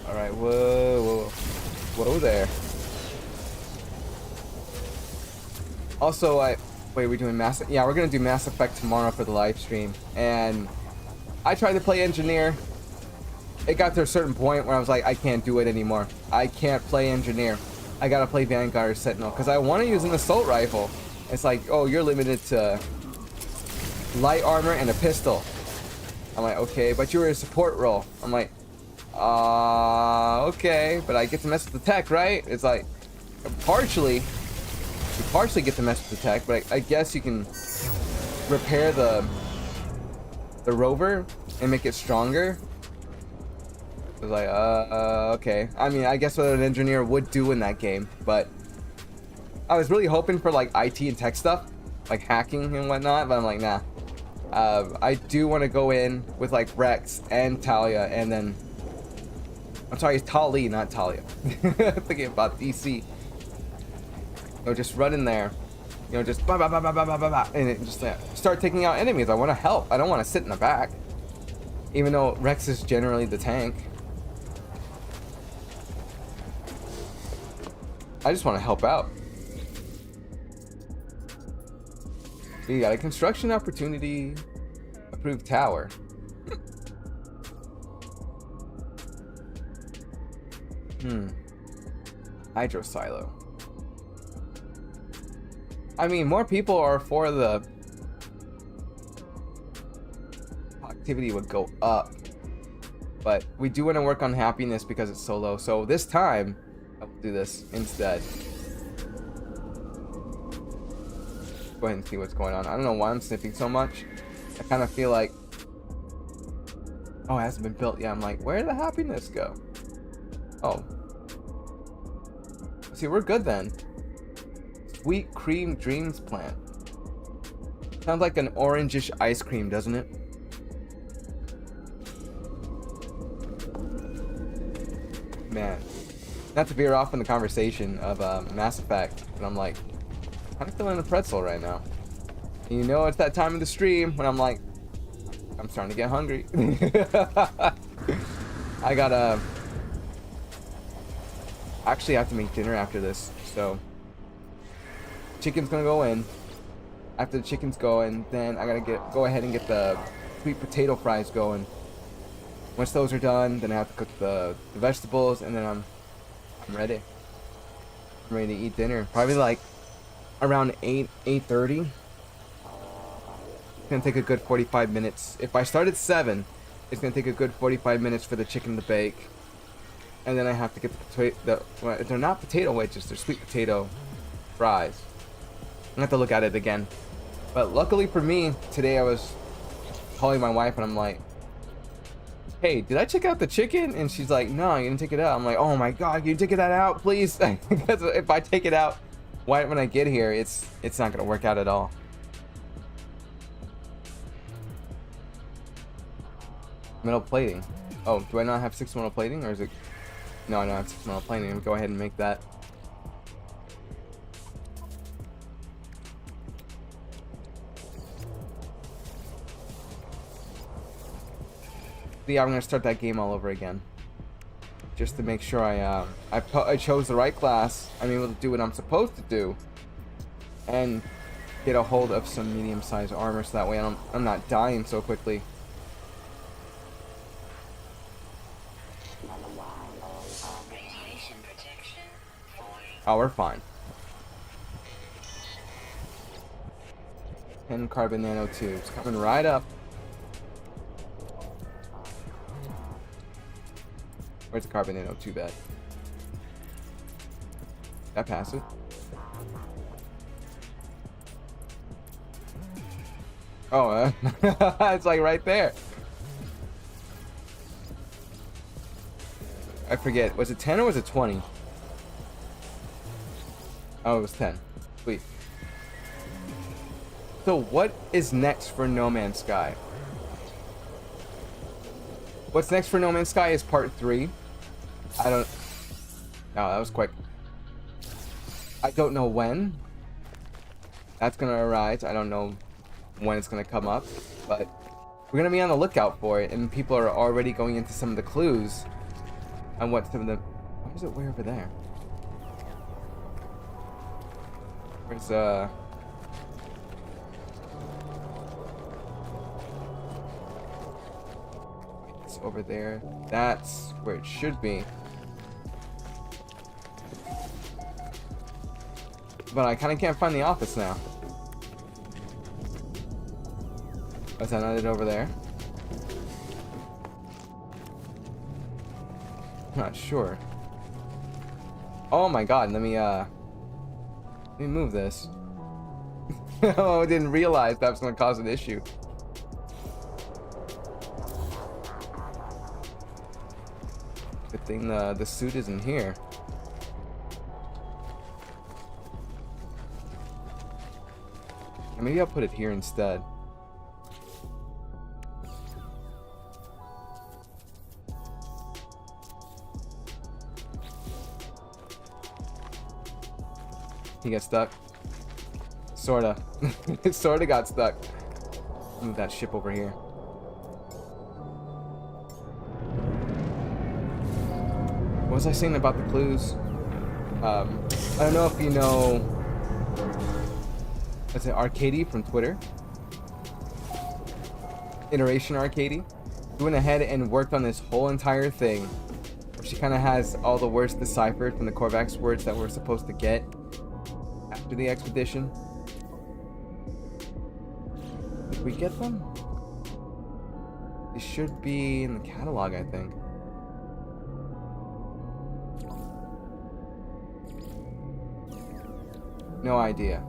Alright, whoa there. Also, wait, we're doing yeah, we're gonna do Mass Effect tomorrow for the live stream, and I tried to play Engineer. It got to a certain point where I was like, I can't do it anymore. I can't play Engineer. I gotta play Vanguard or Sentinel, because I want to use an assault rifle. It's like, oh, you're limited to light armor and a pistol. I'm like, okay, but you're in a support role. I'm like, okay, but I get to mess with the tech, right? It's like, you partially get to mess with the tech, but I guess you can repair the rover and make it stronger. It's like, okay. I mean, I guess what an engineer would do in that game, but I was really hoping for like IT and tech stuff, like hacking and whatnot, but I'm like, nah. I do want to go in with like Rex and Talia, and then I'm sorry, it's Tali, not Talia. Thinking about DC. You know, just run in there. You know, just bah, bah, bah, bah, bah, bah, bah, bah, and it just start taking out enemies. I want to help. I don't want to sit in the back. Even though Rex is generally the tank. I just want to help out. So you got a construction opportunity. Approved tower. Hydro silo. I mean, more people are for the activity would go up, but we do want to work on happiness because it's so low. So this time, I'll do this instead. Go ahead and see what's going on. I don't know why I'm sniffing so much. I kind of feel like, oh, it hasn't been built yet. I'm like, where did the happiness go? Oh. See, we're good then. Sweet cream dreams plant. Sounds like an orangish ice cream, doesn't it? Man, not to veer off in the conversation of Mass Effect, but I'm like, kind of feeling a pretzel right now. And you know, it's that time of the stream when I'm like, I'm starting to get hungry. I gotta actually have to make dinner after this, so chicken's gonna go in. After the chicken's going, then I gotta go ahead and get the sweet potato fries going. Once those are done, then I have to cook the vegetables, and then I'm ready. I'm ready to eat dinner. Probably like around 8:30. It's gonna take a good 45 minutes. If I start at 7, it's gonna take a good 45 minutes for the chicken to bake, and then I have to get well, they're not potato wedges, they're sweet potato fries. I'm gonna have to look at it again. But luckily for me, today I was calling my wife and I'm like, hey, did I check out the chicken? And she's like, no, you didn't take it out. I'm like, oh my god, can you take that out, please? Because if I take it out when I get here, it's not gonna work out at all. Metal plating. Oh, do I not have 6 metal plating, or is it? No, I don't have 6 metal plating. Let me go ahead and make that. Yeah, I'm gonna start that game all over again, just to make sure I chose the right class. I'm able to do what I'm supposed to do, and get a hold of some medium-sized armor, so that way I'm not dying so quickly. Oh, we're fine. 10 carbon nanotubes coming right up. Where's the carbon nanotube at? Did I pass it? Oh, it's like right there. I forget. Was it 10 or was it 20? Oh, it was 10. Sweet. So what is next for No Man's Sky? What's next for No Man's Sky is part 3. I don't... No, that was quick. I don't know when that's gonna arise. I don't know when it's gonna come up, but we're gonna be on the lookout for it, and people are already going into some of the clues on what some of the... Why is it way over there? Where's it's over there. That's where it should be. But I kind of can't find the office now. Is that not it over there? Not sure. Oh my god, let me move this. Oh, I didn't realize that was gonna cause an issue. Good thing the suit isn't here. Maybe I'll put it here instead. He got stuck. Sorta. Sorta got stuck. Move that ship over here. What was I saying about the clues? I don't know if you know... Is it Arcady from Twitter? Iteration Arcady. She went ahead and worked on this whole entire thing. She kind of has all the words deciphered from the Korvax words that we're supposed to get after the expedition. Did we get them? They should be in the catalog, I think. No idea.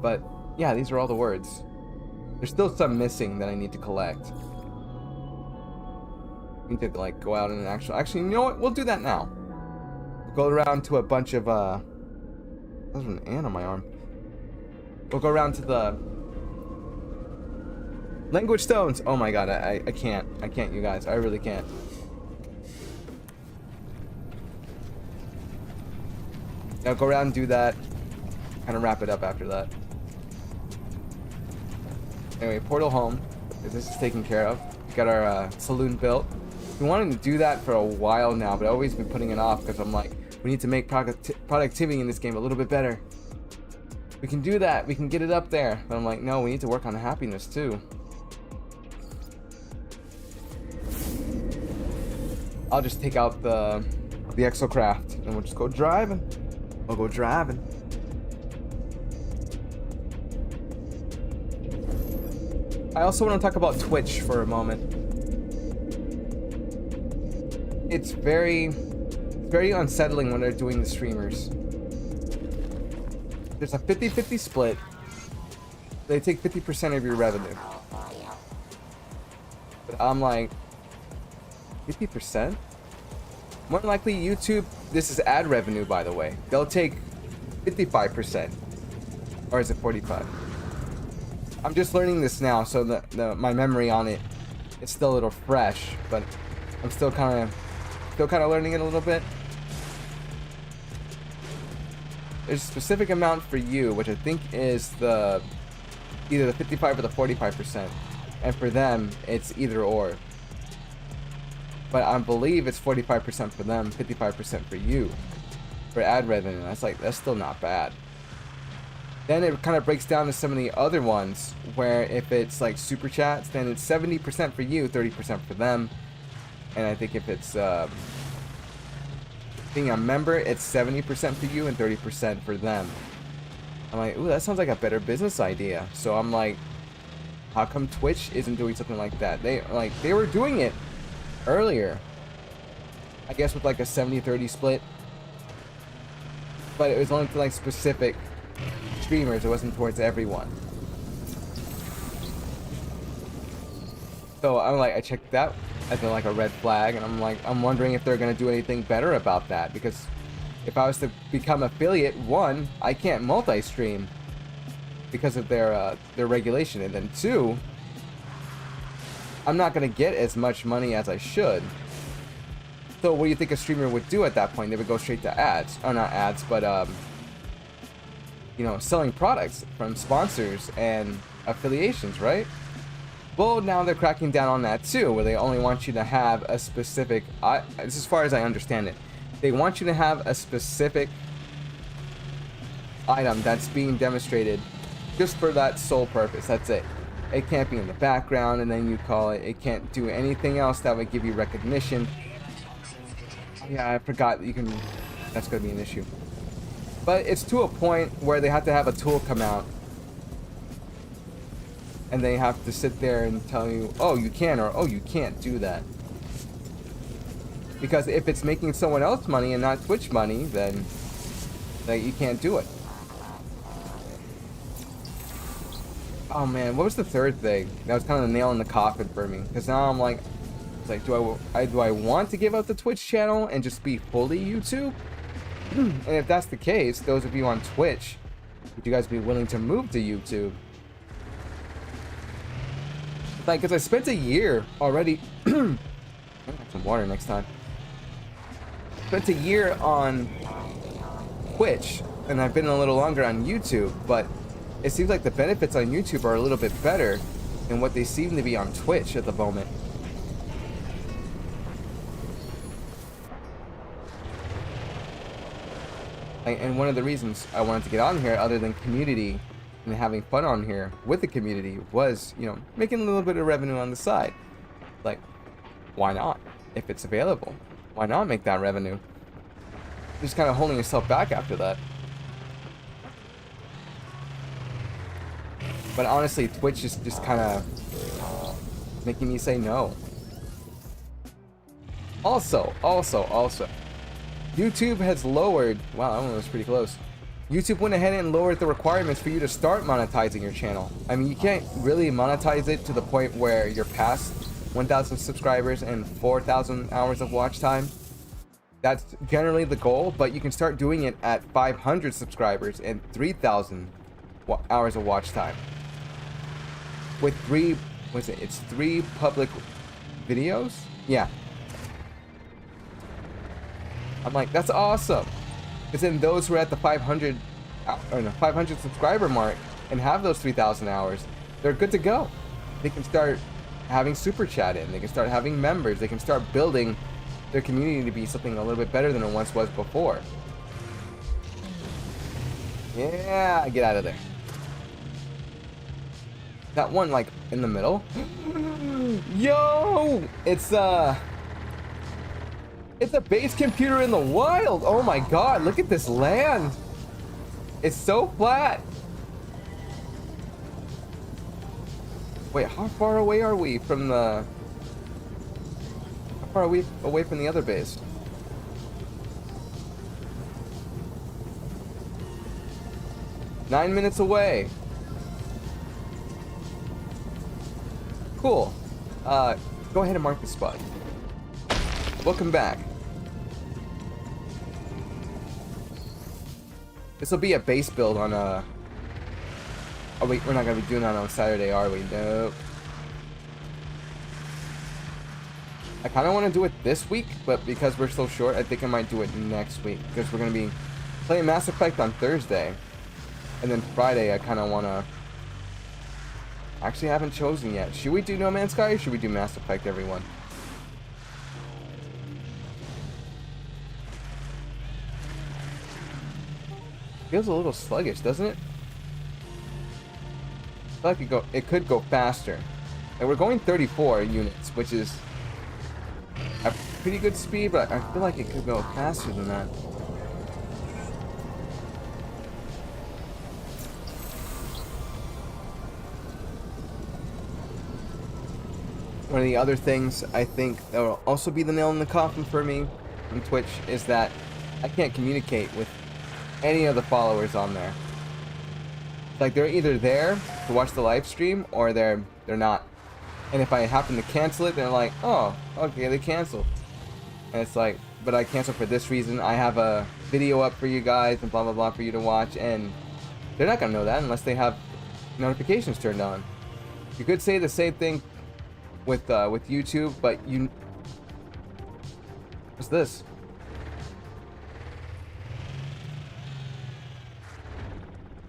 But Yeah, these are all the words. There's still some missing that I need to collect. I need to like go out and actually, you know what? We'll do that now. We'll go around to a bunch of there's an ant on my arm. We'll go around to the language stones. Oh my god, I can't, you guys. I really can't. Now go around and do that. Kind of wrap it up after that. Anyway, portal home. This is taken care of. We got our saloon built. We wanted to do that for a while now, but I've always been putting it off because I'm like, we need to make productivity in this game a little bit better. We can do that. We can get it up there. But I'm like, no, we need to work on happiness too. I'll just take out the exocraft and we'll just go driving. We'll go driving. I also want to talk about Twitch for a moment. It's very unsettling when they're doing the streamers. There's a 50-50 split. They take 50% of your revenue. But I'm like, 50%? More than likely, YouTube, this is ad revenue, by the way. They'll take 55%. Or is it 45? I'm just learning this now, so my memory on it is still a little fresh, but I'm still kind of learning it a little bit. There's a specific amount for you, which I think is either the 55 or the 45%, and for them it's either or. But I believe it's 45% for them, 55% for you for ad revenue. That's still not bad. Then it kind of breaks down to some of the other ones where if it's like super chats, then it's 70% for you, 30% for them. And I think if it's being a member, it's 70% for you and 30% for them. I'm like, ooh, that sounds like a better business idea. So I'm like, how come Twitch isn't doing something like that? They were doing it earlier, I guess, with like a 70-30 split, but it was only to like specific streamers. It wasn't towards everyone. So I'm like, I checked that as like a red flag, and I'm like, I'm wondering if they're gonna do anything better about that, because if I was to become affiliate, one, I can't multi-stream because of their regulation, and then two, I'm not gonna get as much money as I should. So what do you think a streamer would do at that point? They would go straight to ads, or not ads, but you know, selling products from sponsors and affiliations, right? Well, now they're cracking down on that too, where they only want you to have a specific, as far as I understand it, they want you to have a specific item that's being demonstrated just for that sole purpose. That's it. It can't be in the background, and then you call it. It can't do anything else that would give you recognition. Yeah, I forgot that you can. That's gonna be an issue. But it's to a point where they have to have a tool come out, and they have to sit there and tell you, oh, you can, or oh, you can't do that. Because if it's making someone else money and not Twitch money, then you can't do it. Oh man, what was the third thing? That was kind of the nail in the coffin for me. Because now I'm like, it's like, do I want to give up the Twitch channel and just be fully YouTube? And if that's the case, those of you on Twitch, would you guys be willing to move to YouTube? Like, because I spent a year already. I'll have some water next time. Spent a year on Twitch, and I've been a little longer on YouTube, but it seems like the benefits on YouTube are a little bit better than what they seem to be on Twitch at the moment. And one of the reasons I wanted to get on here, other than community and having fun on here with the community, was, you know, making a little bit of revenue on the side. Like, why not? If it's available, why not make that revenue? Just kind of holding yourself back after that. But honestly, Twitch is just kind of making me say no. Also, YouTube has lowered, wow, that one was pretty close. YouTube went ahead and lowered the requirements for you to start monetizing your channel. I mean, you can't really monetize it to the point where you're past 1,000 subscribers and 4,000 hours of watch time. That's generally the goal, but you can start doing it at 500 subscribers and 3,000 hours of watch time. With it's 3 public videos? Yeah. I'm like, that's awesome. Because then those who are at the 500 subscriber mark and have those 3,000 hours, they're good to go. They can start having super chat in. They can start having members. They can start building their community to be something a little bit better than it once was before. Yeah, get out of there. That one, like, in the middle. Yo! It's a base computer in the wild! Oh my god, look at this land! It's so flat! Wait, how far away are we from the... How far are we away from the other base? Nine minutes away. Cool. Go ahead and mark the spot. Welcome back. This will be a base build on a... Oh wait, we're not gonna be doing that on Saturday, are we? Nope. I kind of want to do it this week, but because we're so short, I think I might do it next week. Because we're gonna be playing Mass Effect on Thursday. And then Friday, I kind of want to... Actually, I haven't chosen yet. Should we do No Man's Sky or should we do Mass Effect, everyone? Feels a little sluggish, doesn't it? I feel like it could go faster. And we're going 34 units, which is a pretty good speed, but I feel like it could go faster than that. One of the other things I think that will also be the nail in the coffin for me on Twitch is that I can't communicate with any of the followers on there. Like, they're either there to watch the live stream or they're not. And if I happen to cancel it, they're like, oh, okay, they canceled. And it's like, but I canceled for this reason. I have a video up for you guys and blah blah blah for you to watch, and they're not gonna know that unless they have notifications turned on. You could say the same thing with YouTube, but you... What's this?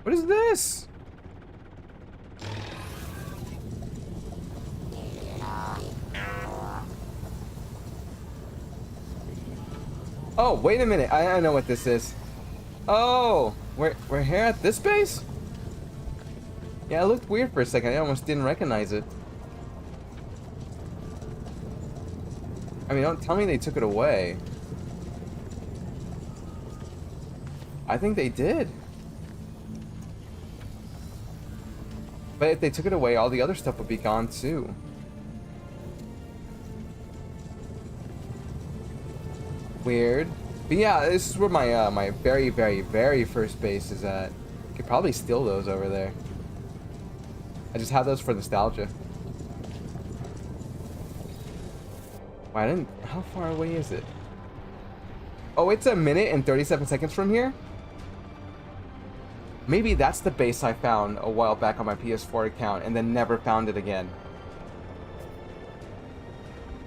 What is this? Oh, wait a minute. I know what this is. Oh, we're here at this base? Yeah, it looked weird for a second. I almost didn't recognize it. I mean, don't tell me they took it away. I think they did. But if they took it away, all the other stuff would be gone too. Weird. But yeah, this is where my my very, very, very first base is at. Could probably steal those over there. I just have those for nostalgia. Why didn't... How far away is it? Oh, it's 1 minute and 37 seconds from here? Maybe that's the base I found a while back on my PS4 account and then never found it again.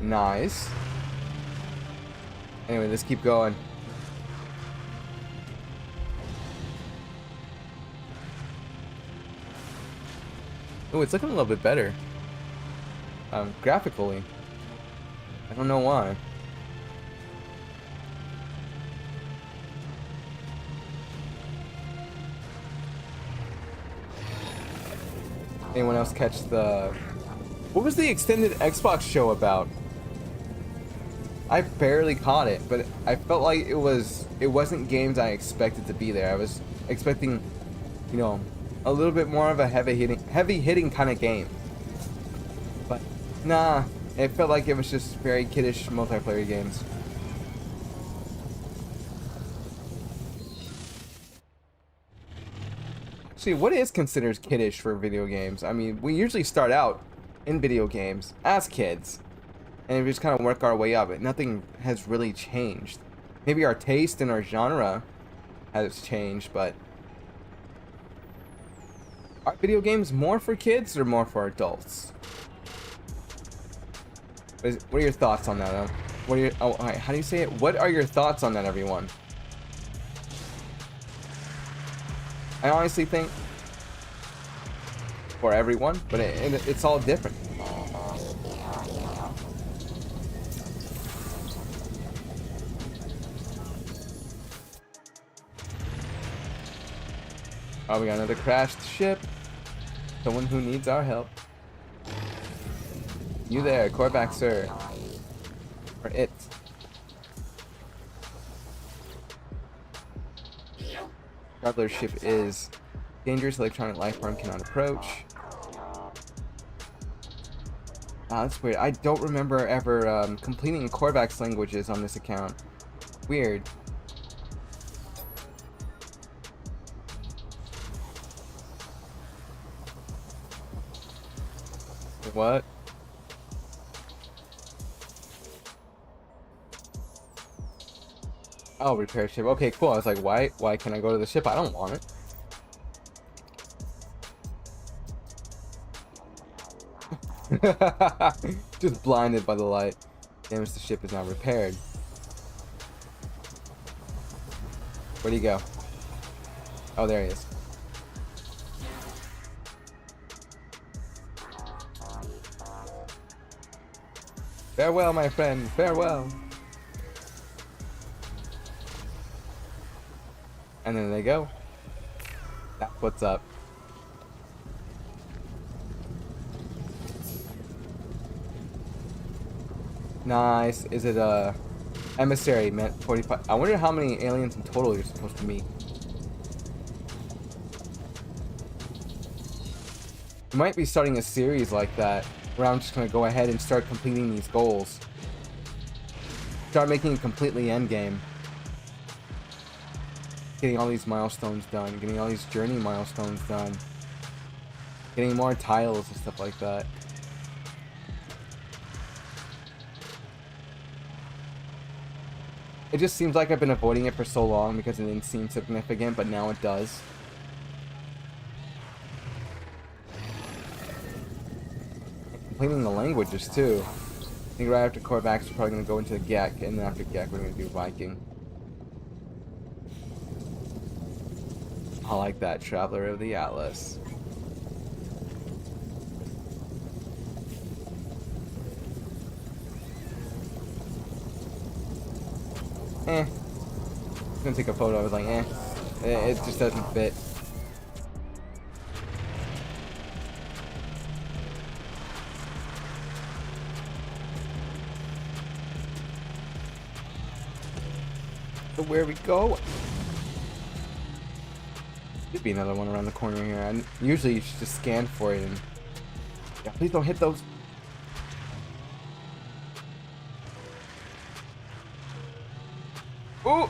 Nice. Anyway, let's keep going. Oh, it's looking a little bit better. Graphically. I don't know why. Anyone else catch the... What was the extended Xbox show about? I barely caught it, but I felt like it wasn't games I expected to be there. I was expecting, you know, a little bit more of a heavy hitting kind of game. But nah, it felt like it was just very kiddish multiplayer games. Actually, what is considered kiddish for video games? I mean, we usually start out in video games as kids, and we just kind of work our way up. Nothing has really changed. Maybe our taste and our genre has changed, but are video games more for kids or more for adults? What are your thoughts on that? What are your, oh, all right, how do you say it? What are your thoughts on that, everyone? I honestly think for everyone, but it's all different. Oh, we got another crashed ship. Someone who needs our help. You there, Corvax, sir. Or it. Traveler ship is dangerous. Electronic life form cannot approach. Ah, that's weird. I don't remember ever completing Corvax languages on this account. Weird. What? Oh, repair ship. Okay, cool. I was like, why can't I go to the ship? I don't want it. Just blinded by the light. Damage, the ship is now repaired. Where'd he go? Oh, there he is. Farewell, my friend. Farewell. And then they go. That's what's up. Nice. Is it a emissary meant 45? I wonder how many aliens in total you're supposed to meet. We might be starting a series like that, where I'm just gonna go ahead and start completing these goals. Start making it completely endgame. Getting all these milestones done, getting all these journey milestones done, getting more tiles and stuff like that. It just seems like I've been avoiding it for so long because it didn't seem significant, but now it does. Completing the languages too. I think right after Corvax we're probably going to go into the Gek, and then after Gek we're going to do Viking. I like that, Traveler of the Atlas. I was gonna take a photo, I was like, it just doesn't fit. So where we go? Could be another one around the corner here. And usually you should just scan for it and... Yeah, please don't hit those. Ooh!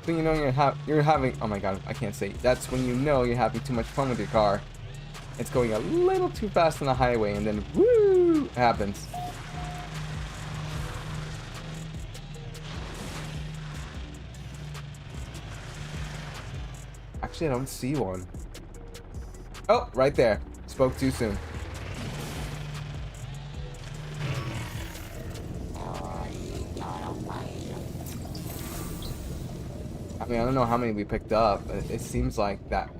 So you know you're having... Oh my god, I can't say. That's when you know you're having too much fun with your car. It's going a little too fast on the highway and then woo! It happens. Actually, I don't see one. Oh, right there. Spoke too soon. I mean, I don't know how many we picked up, but it seems like that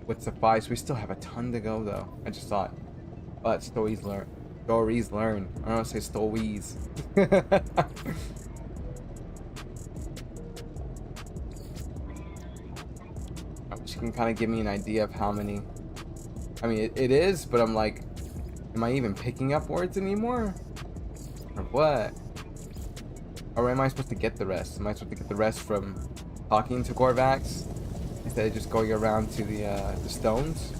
would suffice. We still have a ton to go, though. I just thought, oh, that's Stories Learn. Stories Learn. I don't want to say Stories. She can kind of give me an idea of how many. I mean, it is, but I'm like, am I even picking up words anymore? Or what? Or am I supposed to get the rest? Am I supposed to get the rest from talking to Corvax instead of just going around to the stones?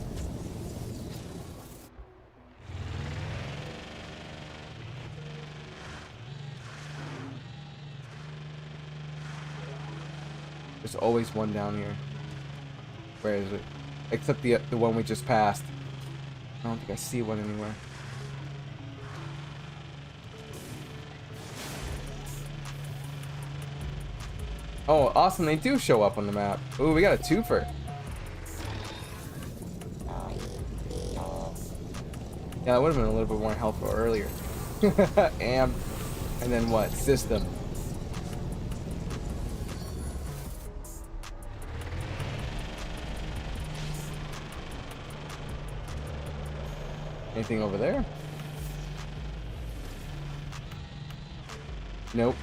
There's always one down here. Where is it? Except the one we just passed. I don't think I see one anywhere. Oh, awesome, they do show up on the map. Ooh, we got a twofer. Yeah, that would have been a little bit more helpful earlier. And then what? System. Anything over there? Nope.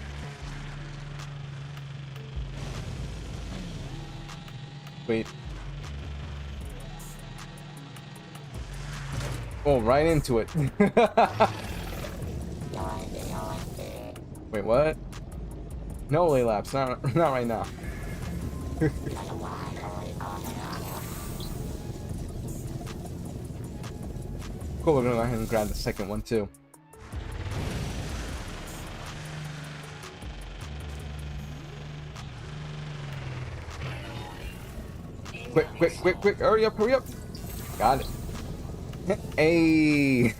Wait. Oh, right into it. Wait, what? No laps, not right now. Cool, we're gonna go ahead and grab the second one too. Quick, quick, quick, quick, hurry up, hurry up. Got it. Hey.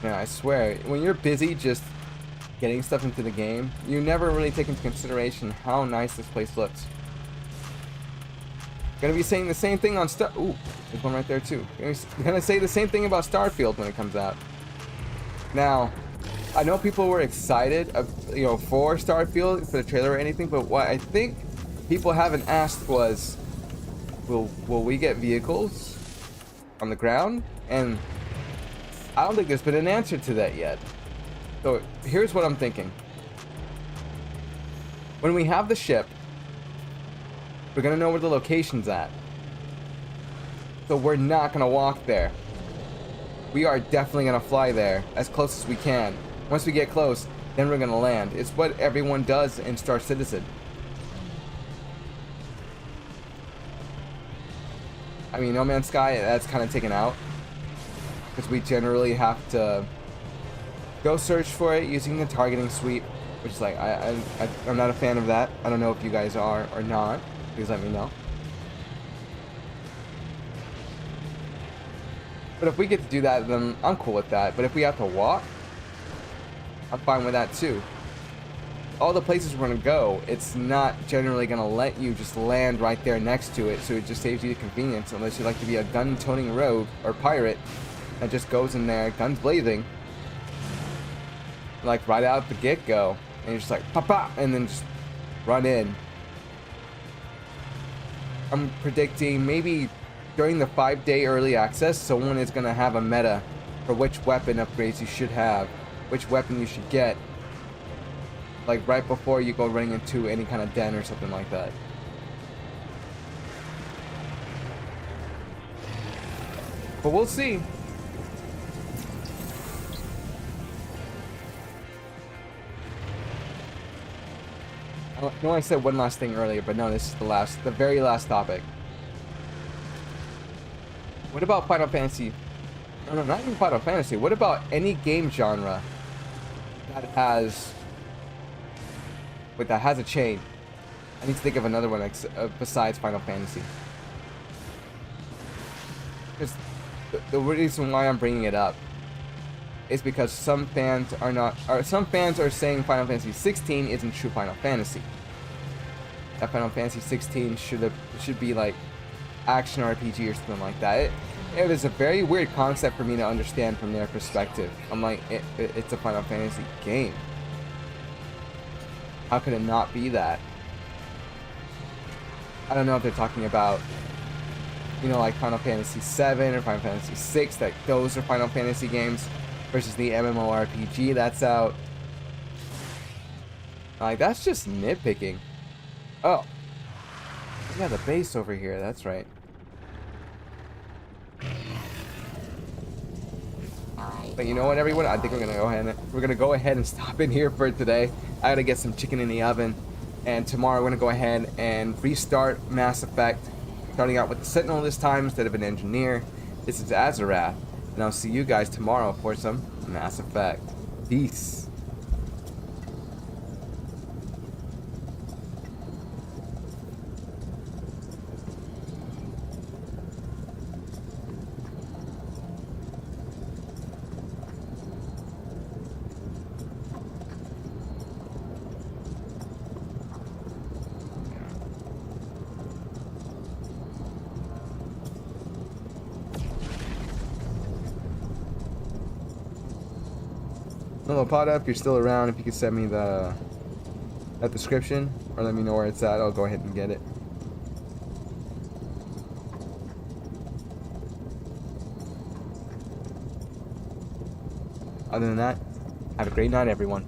Yeah, I swear, when you're busy just getting stuff into the game, you never really take into consideration how nice this place looks. Gonna be saying the same thing on Star. Ooh, there's one right there too. Gonna say the same thing about Starfield when it comes out. Now, I know people were excited, for Starfield for the trailer or anything, but what I think people haven't asked was, will we get vehicles on the ground? And I don't think there's been an answer to that yet. So here's what I'm thinking. When we have the ship, we're gonna know where the location's at. So we're not gonna walk there. We are definitely gonna fly there as close as we can. Once we get close, then we're gonna land. It's what everyone does in Star Citizen. I mean, No Man's Sky, that's kind of taken out. Because we generally have to go search for it using the targeting sweep. Which is like, I'm not a fan of that. I don't know if you guys are or not. Please let me know. But if we get to do that, then I'm cool with that. But if we have to walk, I'm fine with that too. All the places we're gonna go, it's not generally gonna let you just land right there next to it, so it just saves you the convenience, unless you like to be a gun-toting rogue or pirate that just goes in there, guns blazing, like right out the get-go, and you're just like pop pop, and then just run in. I'm predicting maybe during the 5-day early access, someone is gonna have a meta for which weapon upgrades you should have, which weapon you should get, like right before you go running into any kind of den or something like that. But we'll see. I know I said one last thing earlier, but no, this is the very last topic. What about Final Fantasy? No, not even Final Fantasy. What about any game genre that has a chain? I need to think of another one besides Final Fantasy. Because the reason why I'm bringing it up is because some fans are saying Final Fantasy 16 isn't true Final Fantasy. That Final Fantasy 16 should be like action RPG or something like that. It is a very weird concept for me to understand from their perspective. I'm like, it's a Final Fantasy game. How could it not be that? I don't know if they're talking about, like Final Fantasy 7 or Final Fantasy 6, that those are Final Fantasy games versus the MMORPG that's out. Like, that's just nitpicking. Oh. Yeah, the base over here, that's right. But you know what, everyone? I think we're gonna go ahead and stop in here for today. I gotta get some chicken in the oven, and tomorrow we're gonna go ahead and restart Mass Effect, starting out with the Sentinel this time instead of an engineer. This is Azarath, and I'll see you guys tomorrow for some Mass Effect. Peace. Hello, Pt.2, if you're still around, if you could send me that description, or let me know where it's at, I'll go ahead and get it. Other than that, have a great night, everyone.